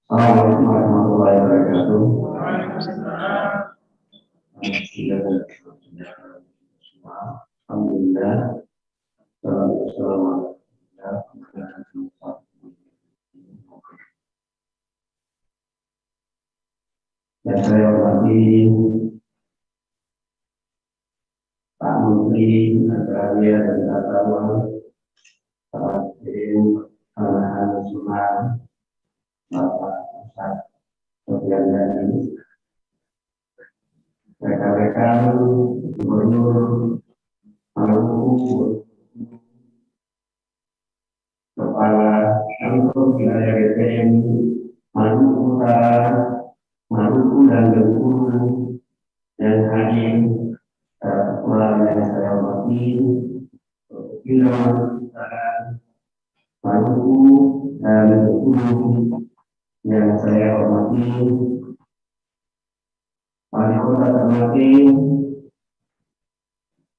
Assalamualaikum warahmatullahi wabarakatuh. Alhamdulillah. Yang saya hormati Pak Menteri Agraria dan Tata Ruang, Pak Dirjen Pertanahan Nasional, Bapak Ustadz Sofian Dani, rekan-rekan Gubernur Maluku, Kepala Kantor Wilayah BPN Maluku Utara, Maluku dan Bengkulu, dan hadir ketua yang saya hormati, Provinsi Utara, Maluku dan Bengkulu yang saya hormati, Wali Kota Ternate,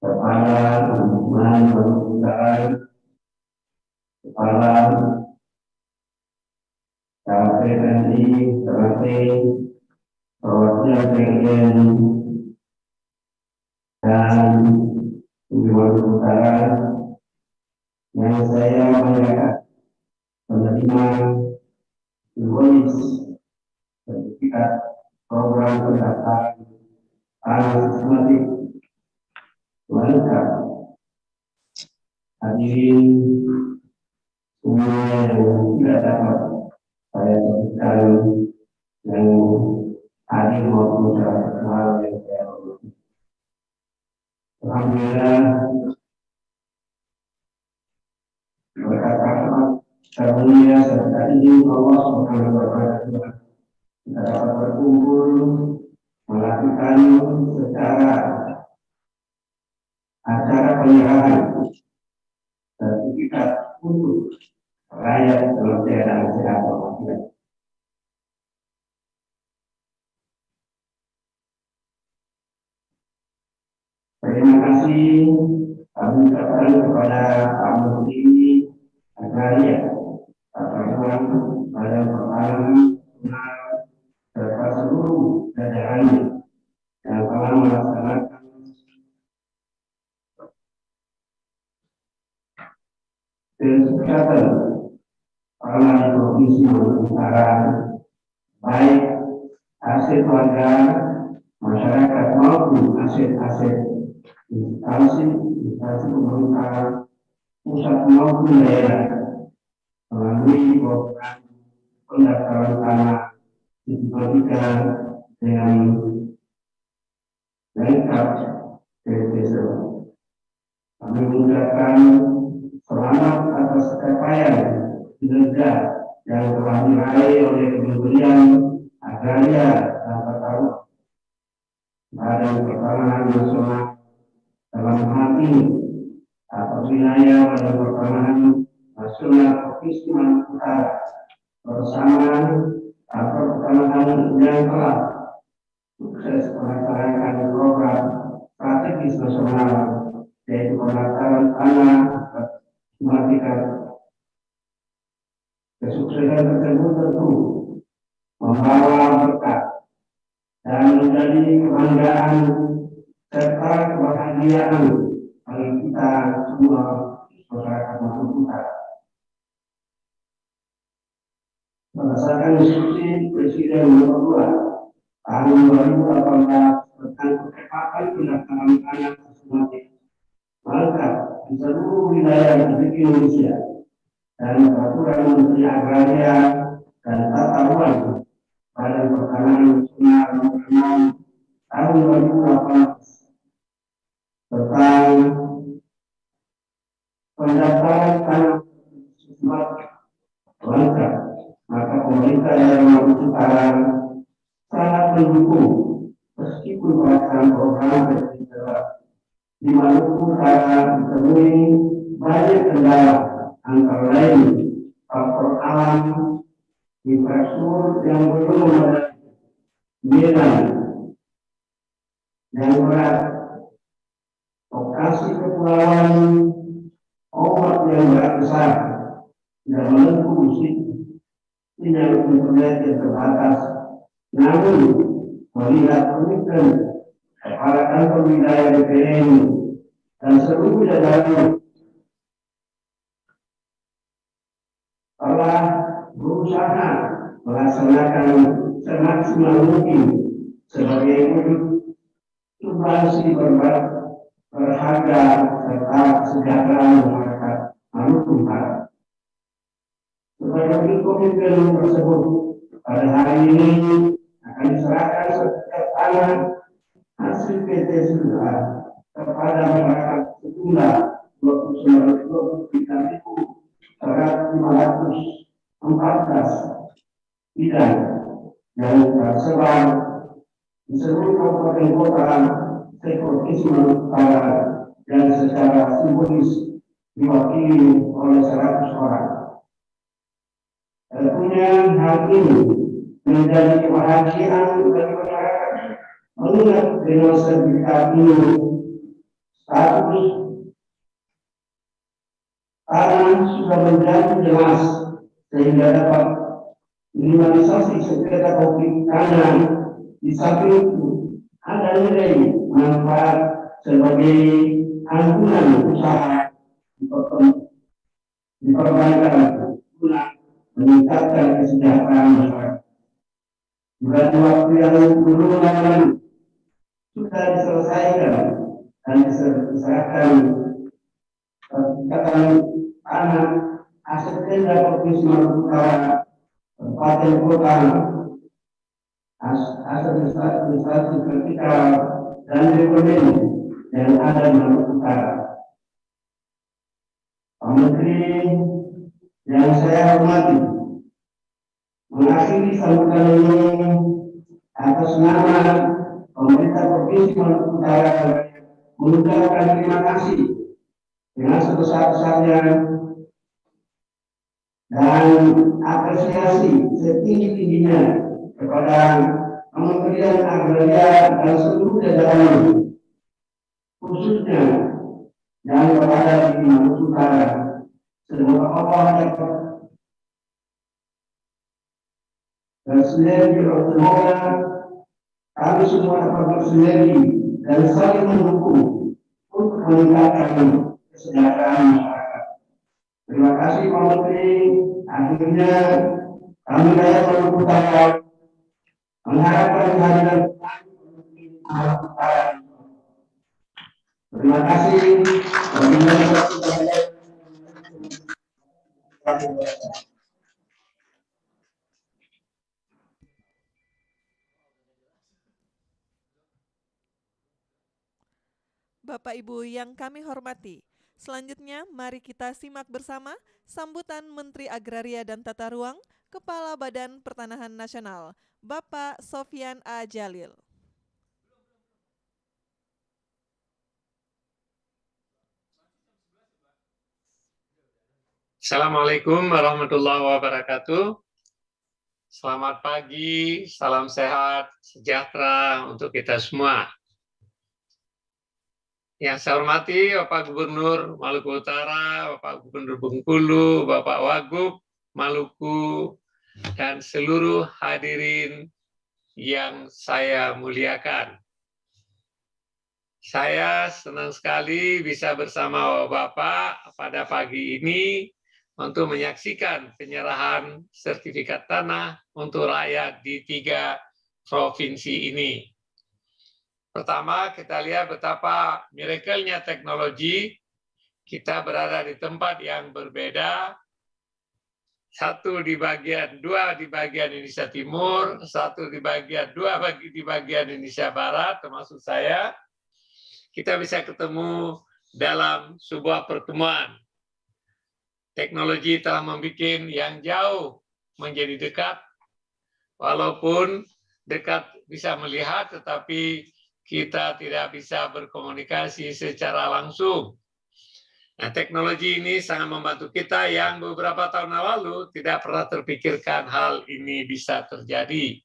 Kepala Ombudsman Maluku Utara, Kepala KPNI Ternate, Perwakilan PGN dan Maluku Utara yang saya banggakan menerima invoice sertifikat program pendaftaran tanah sistematik lengkap. Hadirin semua yang tidak dapat saya sebutkan, yang hadir maupun secara personal yang saya hormati. Alhamdulillah, berkat rahmat karunia serta izin Allah Subhanahu wa Ta'ala, kita dapat berkumpul melakukan secara acara penyerahan sertifikat untuk rakyat dalam keadaan sehat walafiat. Terima kasih kami ucapkan kepada Pak Menteri Agraria, Tata Ruang, Badan Pertanahan Nasional, serta seluruh jajarannya yang telah melaksanakan kesepakatan tanah di Provinsi Maluku Utara, baik aset warga, masyarakat maupun aset-aset instansi pemerintah pusat maupun daerah melalui program pendaftaran tanah sistematika dengan lengkap tersebut. Kami mengucapkan selamat atas capaian kinerja yang telah diraih oleh Kementerian Agraria dan Tata Ruang, Badan Pertanahan Nasional dalam hal ini atas wilayah Badan Pertanahan Nasional Provinsi Maluku Utara bersama kantor pertanahan yang telah sukses melaksanakan program strategis nasional yaitu pendaftaran tanah sistematika. Kesuksesan tersebut tentu membawa berkah dan menjadi kebanggaan serta kebahagiaan bagi kita semua masyarakat Maluku Utara. Berdasarkan instruksi Presiden Nomor 2 Tahun 2018 tentang percepatan pendaftaran tanah sistematik lengkap di seluruh wilayah Republik Indonesia dan Peraturan Menteri Agraria dan Tata Ruang Badan Pertanahan Nasional Nomor 6 Tahun 2018 tentang pendaftaran tanah sistematik lengkap, maka pemerintah daerah Maluku Utara sangat mendukung meskipun pelaksanaan program di Maluku Utara ditemui banyak kendala, antara lain faktor alam, infrastruktur yang belum memadai, medan yang berat, lokasi kepulauan, ombak yang berat besar, dan menempuh sinyal untuk budget yang terbatas. Namun, melihat komitmen para kantor wilayah BPN dan seluruh jajaran telah berusaha melaksanakan semaksimal mungkin sebagai wujud substansi berharga serta kesejahteraan masyarakat Maluku Utara. Sebagai komitmen tersebut, pada hari ini akan diserahkan sertifikat tanah hasil PT Sunda kepada masyarakat sejumlah 29.514 bidang yang tersebar di seluruh kabupaten kota se-Provinsi Maluku Utara dan secara simbolis diwakili oleh 100 orang. Tentunya hal ini menjadi kebahagiaan bagi masyarakat mengingat dengan sertifikat ini status tanah sudah menjadi jelas sehingga dapat minimalisasi sengketa konflik tanah. Di samping itu ada nilai manfaat sebagai angkutan usaha diperbankan guna meningkatkan kesejahteraan masyarakat. Bukan waktu yang belum lama sudah diselesaikan dan diserahkan sertifikat tanah aset Pemda Provinsi Maluku Utara, Kabupaten Kota, aset administrasi vertikal dan BUMN yang ada di Maluku Utara. Pak Menteri yang saya hormati, mengakhiri sambutan ini atas nama pemerintah Provinsi Maluku Utara mengucapkan terima kasih dengan sebesar-besarnya dan apresiasi setinggi-tingginya kepada Kementerian Agraria dan seluruh jajaran, khususnya yang berada di Maluku Utara. Semoga Allah dapat bersinergi, semoga kami semua dapat bersinergi dan saling mendukung untuk meningkatkan kesejahteraan masyarakat. Terima kasih Pak Menteri. Akhirnya kami rakyat Maluku Utara mengharapkan kehadiran Maluku Utara. Terima kasih. Bapak Ibu yang kami hormati, selanjutnya mari kita simak bersama sambutan Menteri Agraria dan Tata Ruang, Kepala Badan Pertanahan Nasional, Bapak Sofyan A. Djalil. Assalamualaikum warahmatullahi wabarakatuh. Selamat pagi, salam sehat, sejahtera untuk kita semua. Yang saya hormati Bapak Gubernur Maluku Utara, Bapak Gubernur Bengkulu, Bapak Wagub Maluku, dan seluruh hadirin yang saya muliakan. Saya senang sekali bisa bersama Bapak pada pagi ini untuk menyaksikan penyerahan sertifikat tanah untuk rakyat di 3 provinsi ini. Pertama, kita lihat betapa miracle-nya teknologi. Kita berada di tempat yang berbeda. Satu di bagian, 2 di bagian Indonesia Timur, 1 di bagian, 2 di bagian Indonesia Barat, termasuk saya. Kita bisa ketemu dalam sebuah pertemuan. Teknologi telah membuat yang jauh menjadi dekat, walaupun dekat bisa melihat, tetapi kita tidak bisa berkomunikasi secara langsung. Nah, teknologi ini sangat membantu kita yang beberapa tahun lalu tidak pernah terpikirkan hal ini bisa terjadi.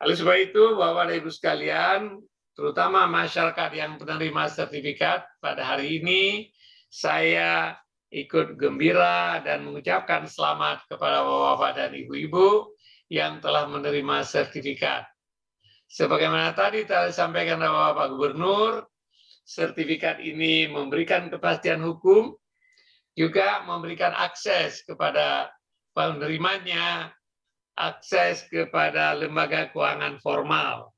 Oleh sebab itu, Bapak dan Ibu sekalian, terutama masyarakat yang penerima sertifikat, pada hari ini saya ikut gembira dan mengucapkan selamat kepada Bapak dan Ibu-Ibu yang telah menerima sertifikat. Sebagaimana tadi telah disampaikan oleh Bapak Gubernur, sertifikat ini memberikan kepastian hukum, juga memberikan akses kepada penerimanya, akses kepada lembaga keuangan formal.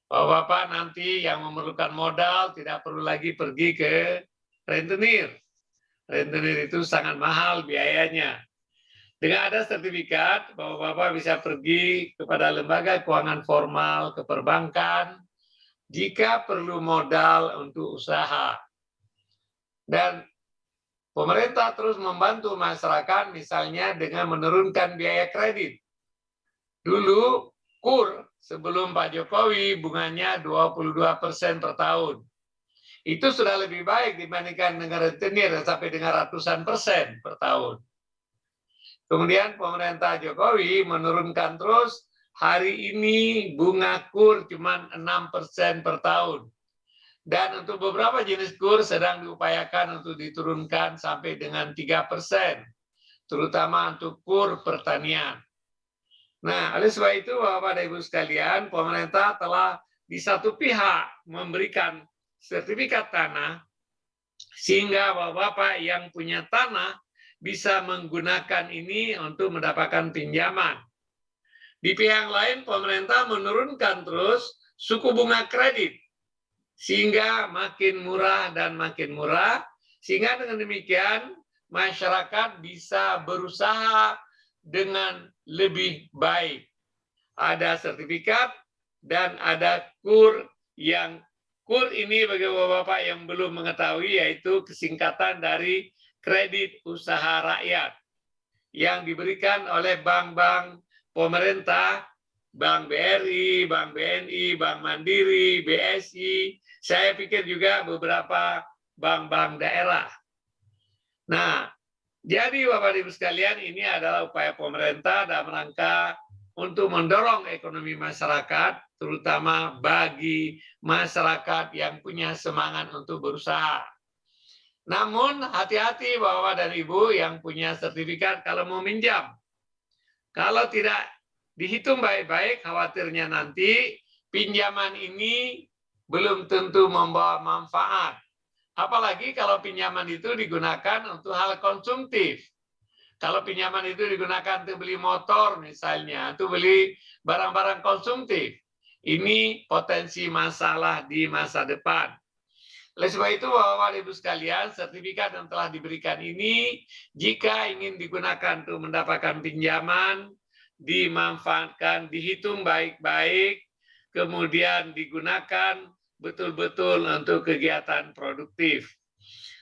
Bapak-bapak nanti yang memerlukan modal tidak perlu lagi pergi ke rentenir. Rentenir itu sangat mahal biayanya. Dengan ada sertifikat, Bapak-bapak bisa pergi kepada lembaga keuangan formal, ke perbankan, jika perlu modal untuk usaha. Dan pemerintah terus membantu masyarakat, misalnya dengan menurunkan biaya kredit. Dulu, KUR sebelum Pak Jokowi bunganya 22% per tahun. Itu sudah lebih baik dibandingkan dengan rentenir sampai dengan ratusan persen per tahun. Kemudian pemerintah Jokowi menurunkan terus, hari ini bunga KUR cuma 6% per tahun. Dan untuk beberapa jenis KUR sedang diupayakan untuk diturunkan sampai dengan 3%, terutama untuk KUR pertanian. Nah, oleh sebab itu Bapak dan Ibu sekalian, pemerintah telah di satu pihak memberikan sertifikat tanah, sehingga Bapak-bapak yang punya tanah bisa menggunakan ini untuk mendapatkan pinjaman. Di pihak lain, pemerintah menurunkan terus suku bunga kredit, sehingga makin murah dan makin murah, sehingga dengan demikian masyarakat bisa berusaha dengan lebih baik. Ada sertifikat dan ada KUR yang KUR ini bagi Bapak-bapak yang belum mengetahui, yaitu kesingkatan dari kredit usaha rakyat yang diberikan oleh bank-bank pemerintah, Bank BRI, Bank BNI, Bank Mandiri, BSI, saya pikir juga beberapa bank-bank daerah. Nah, jadi Bapak Ibu sekalian, ini adalah upaya pemerintah dalam rangka untuk mendorong ekonomi masyarakat, terutama bagi masyarakat yang punya semangat untuk berusaha. Namun hati-hati Bapak dan Ibu yang punya sertifikat kalau mau minjam. Kalau tidak dihitung baik-baik, khawatirnya nanti pinjaman ini belum tentu membawa manfaat. Apalagi kalau pinjaman itu digunakan untuk hal konsumtif. Kalau pinjaman itu digunakan untuk beli motor misalnya, untuk beli barang-barang konsumtif, ini potensi masalah di masa depan. Oleh sebab itu, Bapak-Ibu sekalian, sertifikat yang telah diberikan ini, jika ingin digunakan untuk mendapatkan pinjaman, dimanfaatkan, dihitung baik-baik, kemudian digunakan betul-betul untuk kegiatan produktif.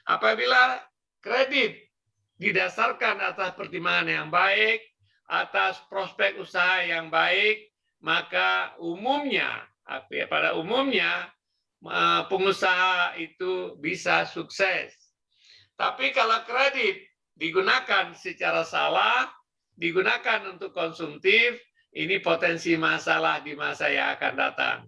Apabila kredit didasarkan atas pertimbangan yang baik, atas prospek usaha yang baik, maka umumnya, pada umumnya, pengusaha itu bisa sukses. Tapi kalau kredit digunakan secara salah, digunakan untuk konsumtif, ini potensi masalah di masa yang akan datang.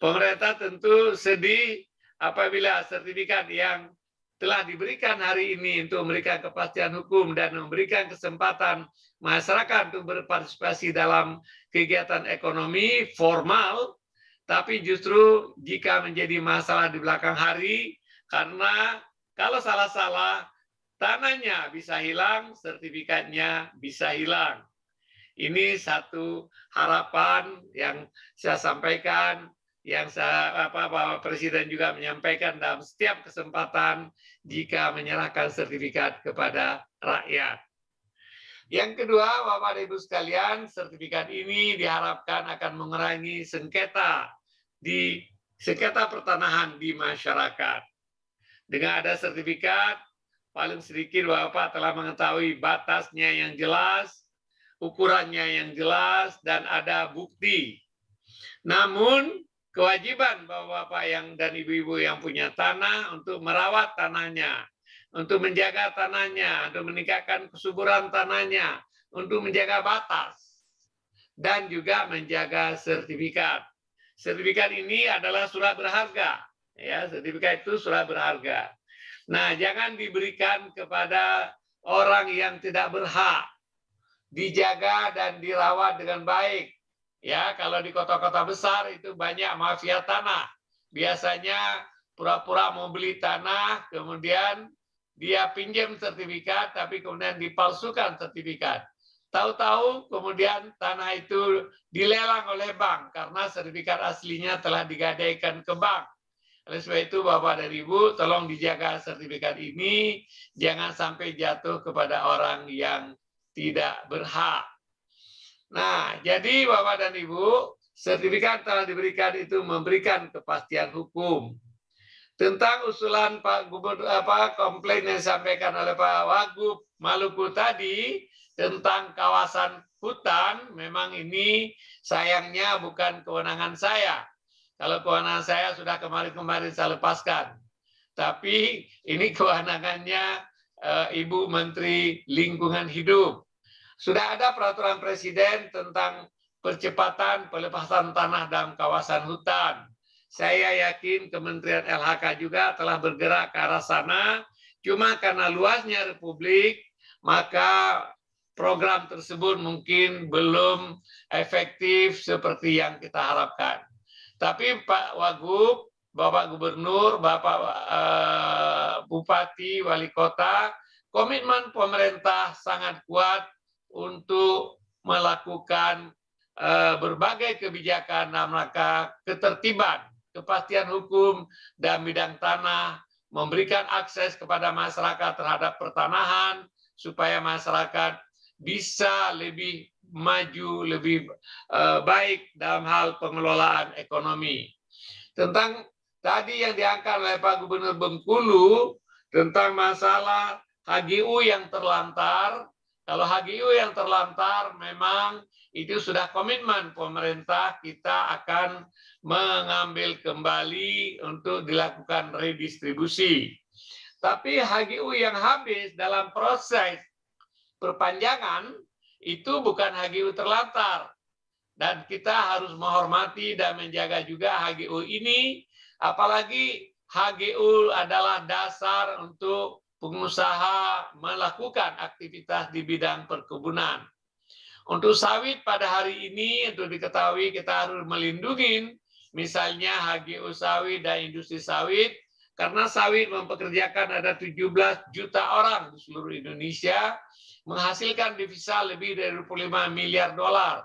Pemerintah tentu sedih apabila sertifikat yang telah diberikan hari ini untuk memberikan kepastian hukum dan memberikan kesempatan masyarakat untuk berpartisipasi dalam kegiatan ekonomi formal, tapi justru jika menjadi masalah di belakang hari, karena kalau salah-salah, tanahnya bisa hilang, sertifikatnya bisa hilang. Ini satu harapan yang saya sampaikan, yang Bapak Presiden juga menyampaikan dalam setiap kesempatan jika menyerahkan sertifikat kepada rakyat. Yang kedua, Bapak dan Ibu sekalian, sertifikat ini diharapkan akan mengurangi sengketa pertanahan di masyarakat. Dengan ada sertifikat, paling sedikit Bapak telah mengetahui batasnya yang jelas, ukurannya yang jelas, dan ada bukti. Namun, kewajiban Bapak-bapak dan Ibu-ibu yang punya tanah untuk merawat tanahnya, untuk menjaga tanahnya, untuk meningkatkan kesuburan tanahnya, untuk menjaga batas, dan juga menjaga sertifikat. Sertifikat ini adalah surat berharga. Ya, sertifikat itu surat berharga. Nah, jangan diberikan kepada orang yang tidak berhak. dijaga dan dirawat dengan baik. Ya, kalau di kota-kota besar itu banyak mafia tanah. Biasanya pura-pura mau beli tanah, kemudian dia pinjam sertifikat, tapi kemudian dipalsukan sertifikat. Tahu-tahu kemudian tanah itu dilelang oleh bank karena sertifikat aslinya telah digadaikan ke bank. Oleh sebab itu, Bapak dan Ibu, tolong dijaga sertifikat ini, jangan sampai jatuh kepada orang yang tidak berhak. Nah, jadi Bapak dan Ibu, sertifikat telah diberikan itu memberikan kepastian hukum. Tentang usulan Pak Gubernur, komplain yang disampaikan oleh Pak Wagub Maluku tadi tentang kawasan hutan, memang ini sayangnya bukan kewenangan saya. Kalau kewenangan saya sudah kemarin-kemarin saya lepaskan. Tapi ini kewenangannya Ibu Menteri Lingkungan Hidup. Sudah ada peraturan Presiden tentang percepatan pelepasan tanah dalam kawasan hutan. Saya yakin Kementerian LHK juga telah bergerak ke arah sana. Cuma karena luasnya Republik, maka program tersebut mungkin belum efektif seperti yang kita harapkan. Tapi Pak Wagub, Bapak Gubernur, Bapak Bupati, Wali Kota, komitmen pemerintah sangat kuat untuk melakukan berbagai kebijakan dalam rangka ketertiban, kepastian hukum dan bidang tanah, memberikan akses kepada masyarakat terhadap pertanahan, supaya masyarakat bisa lebih maju, lebih baik dalam hal pengelolaan ekonomi. Tentang tadi yang diangkat oleh Pak Gubernur Bengkulu, tentang masalah HGU yang terlantar. Kalau HGU yang terlantar memang itu sudah komitmen pemerintah, kita akan mengambil kembali untuk dilakukan redistribusi. Tapi HGU yang habis dalam proses perpanjangan itu bukan HGU terlantar. Dan kita harus menghormati dan menjaga juga HGU ini, apalagi HGU adalah dasar untuk pengusaha melakukan aktivitas di bidang perkebunan. Untuk sawit pada hari ini, untuk diketahui kita harus melindungi misalnya HGU sawit dan industri sawit, karena sawit mempekerjakan ada 17 juta orang di seluruh Indonesia, menghasilkan devisa lebih dari 25 miliar dolar.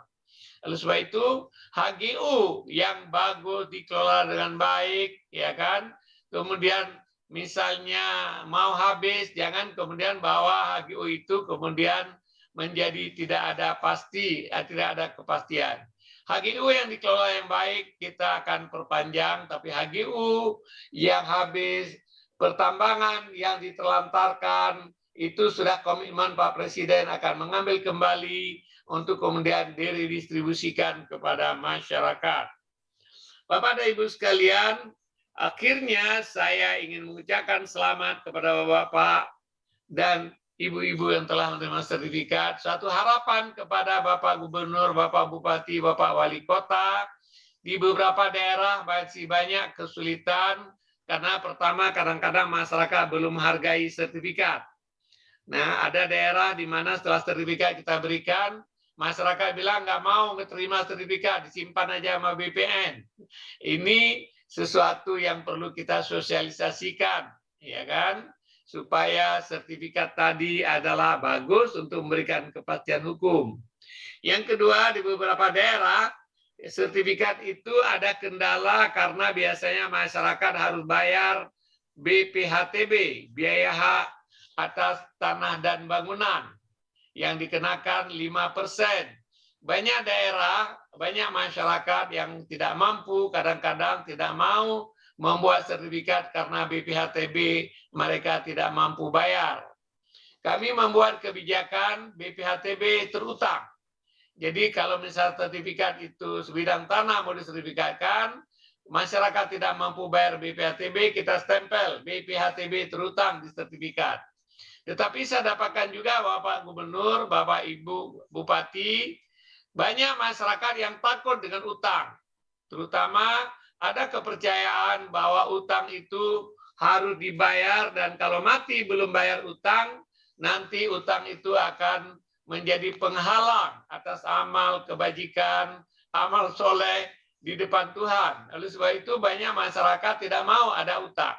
Oleh sebab itu, HGU yang bagus dikelola dengan baik, ya kan? Kemudian misalnya mau habis, jangan kemudian bawa HGU itu kemudian menjadi tidak ada pasti, tidak ada kepastian. HGU yang dikelola yang baik kita akan perpanjang, tapi HGU yang habis, pertambangan yang ditelantarkan, itu sudah komitmen Pak Presiden akan mengambil kembali untuk kemudian didistribusikan kepada masyarakat. Bapak dan Ibu sekalian, akhirnya saya ingin mengucapkan selamat kepada Bapak dan Ibu-ibu yang telah menerima sertifikat. Suatu harapan kepada Bapak Gubernur, Bapak Bupati, Bapak Wali Kota, di beberapa daerah masih banyak kesulitan, karena pertama kadang-kadang masyarakat belum menghargai sertifikat. Nah, ada daerah di mana setelah sertifikat kita berikan, masyarakat bilang nggak mau terima sertifikat, disimpan aja sama BPN. Ini sesuatu yang perlu kita sosialisasikan, ya kan? Supaya sertifikat tadi adalah bagus untuk memberikan kepastian hukum. Yang kedua, di beberapa daerah, sertifikat itu ada kendala karena biasanya masyarakat harus bayar BPHTB, biaya hak atas tanah dan bangunan, yang dikenakan 5%. Banyak daerah, banyak masyarakat yang tidak mampu, kadang-kadang tidak mau membuat sertifikat karena BPHTB mereka tidak mampu bayar. Kami membuat kebijakan BPHTB terutang. Jadi kalau misalnya sertifikat itu sebidang tanah mau disertifikatkan, masyarakat tidak mampu bayar BPHTB, kita stempel BPHTB terutang di sertifikat. Tetapi saya dapatkan juga Bapak Gubernur, Bapak Ibu Bupati, banyak masyarakat yang takut dengan utang. Terutama ada kepercayaan bahwa utang itu harus dibayar dan kalau mati belum bayar utang, nanti utang itu akan menjadi penghalang atas amal kebajikan, amal soleh di depan Tuhan. Oleh sebab itu banyak masyarakat tidak mau ada utang.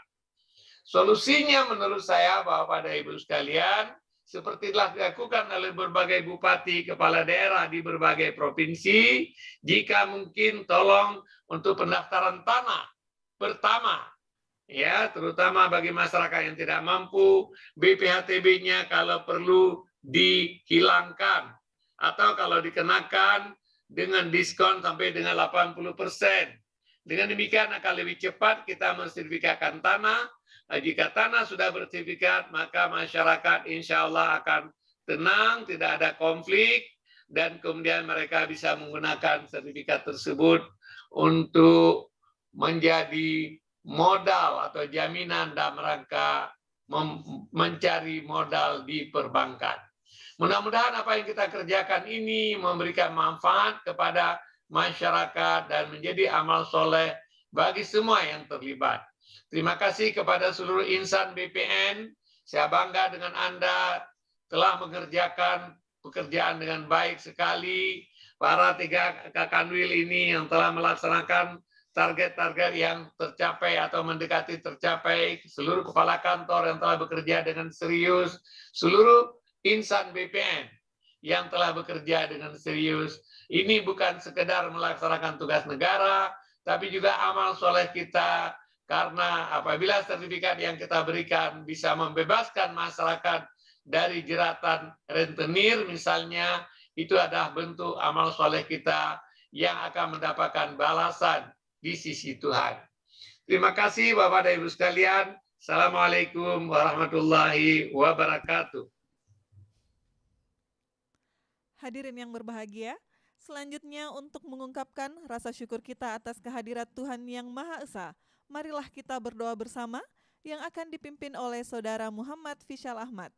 Solusinya menurut saya, Bapak dan Ibu sekalian, seperti telah dilakukan oleh berbagai bupati, kepala daerah di berbagai provinsi, jika mungkin tolong untuk pendaftaran tanah pertama, ya, terutama bagi masyarakat yang tidak mampu, BPHTB-nya kalau perlu dihilangkan, atau kalau dikenakan dengan diskon sampai dengan 80%. Dengan demikian akan lebih cepat kita mensertifikatkan tanah. Jika tanah sudah bersertifikat, maka masyarakat insya Allah akan tenang, tidak ada konflik, dan kemudian mereka bisa menggunakan sertifikat tersebut untuk menjadi modal atau jaminan dalam rangka mencari modal di perbankan. Mudah-mudahan apa yang kita kerjakan ini memberikan manfaat kepada masyarakat dan menjadi amal soleh bagi semua yang terlibat. Terima kasih kepada seluruh insan BPN. Saya bangga dengan Anda telah mengerjakan pekerjaan dengan baik sekali. Para 3 Kanwil ini yang telah melaksanakan target-target yang tercapai atau mendekati tercapai, seluruh kepala kantor yang telah bekerja dengan serius, seluruh insan BPN yang telah bekerja dengan serius. Ini bukan sekedar melaksanakan tugas negara, tapi juga amal soleh kita, karena apabila sertifikat yang kita berikan bisa membebaskan masyarakat dari jeratan rentenir misalnya, itu adalah bentuk amal soleh kita yang akan mendapatkan balasan di sisi Tuhan. Terima kasih Bapak dan Ibu sekalian. Assalamualaikum warahmatullahi wabarakatuh. Hadirin yang berbahagia, selanjutnya untuk mengungkapkan rasa syukur kita atas kehadirat Tuhan yang Maha Esa, marilah kita berdoa bersama yang akan dipimpin oleh Saudara Muhammad Fishal Ahmad.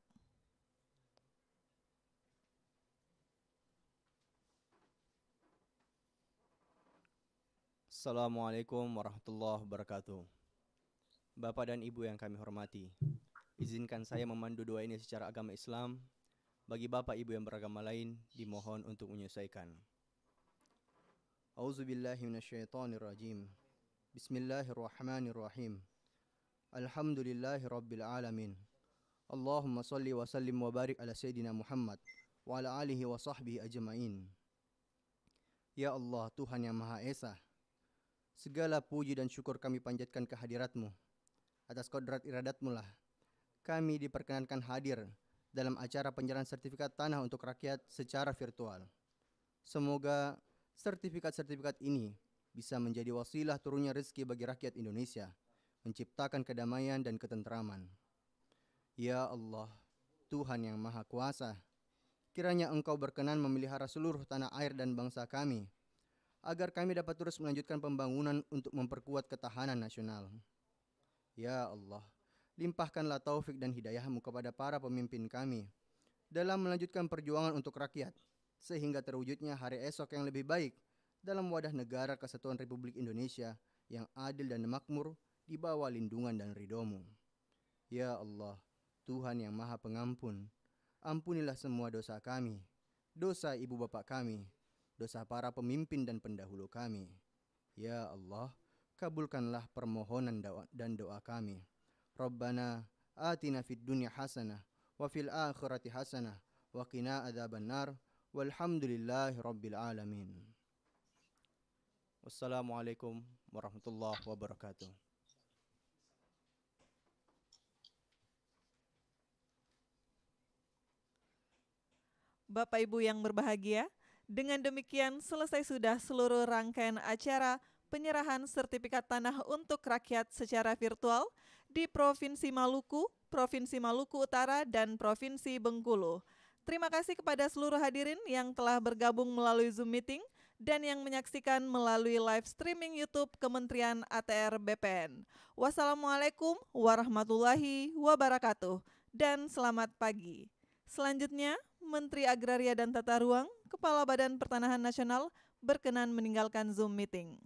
Assalamualaikum warahmatullahi wabarakatuh. Bapak dan Ibu yang kami hormati, izinkan saya memandu doa ini secara agama Islam. Bagi Bapak Ibu yang beragama lain, dimohon untuk menyesuaikan. Auzubillahi minasyaitonirrajim. Bismillahirrahmanirrahim. Alhamdulillahi rabbil alamin. Allahumma salli wa sallim wa barik ala Sayyidina Muhammad wa ala alihi wa sahbihi ajma'in. Ya Allah, Tuhan yang Maha Esa, segala puji dan syukur kami panjatkan kehadirat-Mu. Atas kodrat iradat-Mu lah kami diperkenankan hadir dalam acara penyerahan sertifikat tanah untuk rakyat secara virtual. Semoga sertifikat-sertifikat ini bisa menjadi wasilah turunnya rezeki bagi rakyat Indonesia, menciptakan kedamaian dan ketentraman. Ya Allah, Tuhan yang Maha Kuasa, kiranya Engkau berkenan memelihara seluruh tanah air dan bangsa kami, agar kami dapat terus melanjutkan pembangunan untuk memperkuat ketahanan nasional. Ya Allah, limpahkanlah taufik dan hidayah-Mu kepada para pemimpin kami dalam melanjutkan perjuangan untuk rakyat, sehingga terwujudnya hari esok yang lebih baik dalam wadah negara kesatuan Republik Indonesia yang adil dan makmur di bawah lindungan dan ridho-Mu. Ya Allah, Tuhan yang Maha Pengampun, ampunilah semua dosa kami, dosa ibu bapak kami, dosa para pemimpin dan pendahulu kami. Ya Allah, kabulkanlah permohonan dan doa kami. Rabbana atina fid dunya hasanah wa fil akhirati hasanah wa qina adzabannar walhamdulillahi rabbil alamin. Wassalamualaikum warahmatullahi wabarakatuh. Bapak Ibu yang berbahagia, dengan demikian selesai sudah seluruh rangkaian acara penyerahan sertifikat tanah untuk rakyat secara virtual di Provinsi Maluku, Provinsi Maluku Utara, dan Provinsi Bengkulu. Terima kasih kepada seluruh hadirin yang telah bergabung melalui Zoom meeting dan yang menyaksikan melalui live streaming YouTube Kementerian ATR BPN. Wassalamualaikum warahmatullahi wabarakatuh dan selamat pagi. Selanjutnya, Menteri Agraria dan Tata Ruang, Kepala Badan Pertanahan Nasional berkenan meninggalkan Zoom meeting.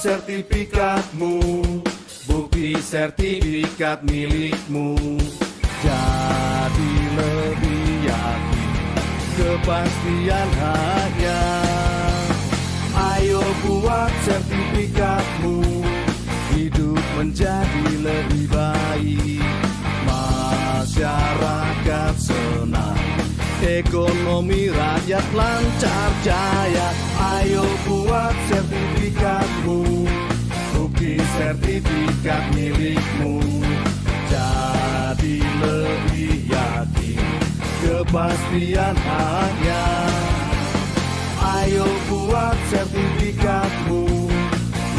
sertifikatmu, bukti sertifikat milikmu. Jadi lebih yakin kepastian haknya. Ayo buat sertifikatmu, hidup menjadi lebih baik. Masyarakat senang, ekonomi rakyat lancar jaya. Ayo buat sertifikatmu, bukti sertifikat milikmu. Jadi lebih yakin kepastian haknya. Ayo buat sertifikatmu,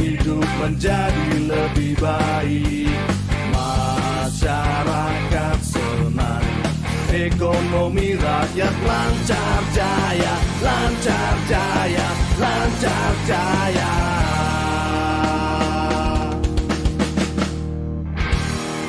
hidup menjadi lebih baik. Masyarakat senang, ekonomi rakyat lancar jaya, lancar jaya, lancar jaya.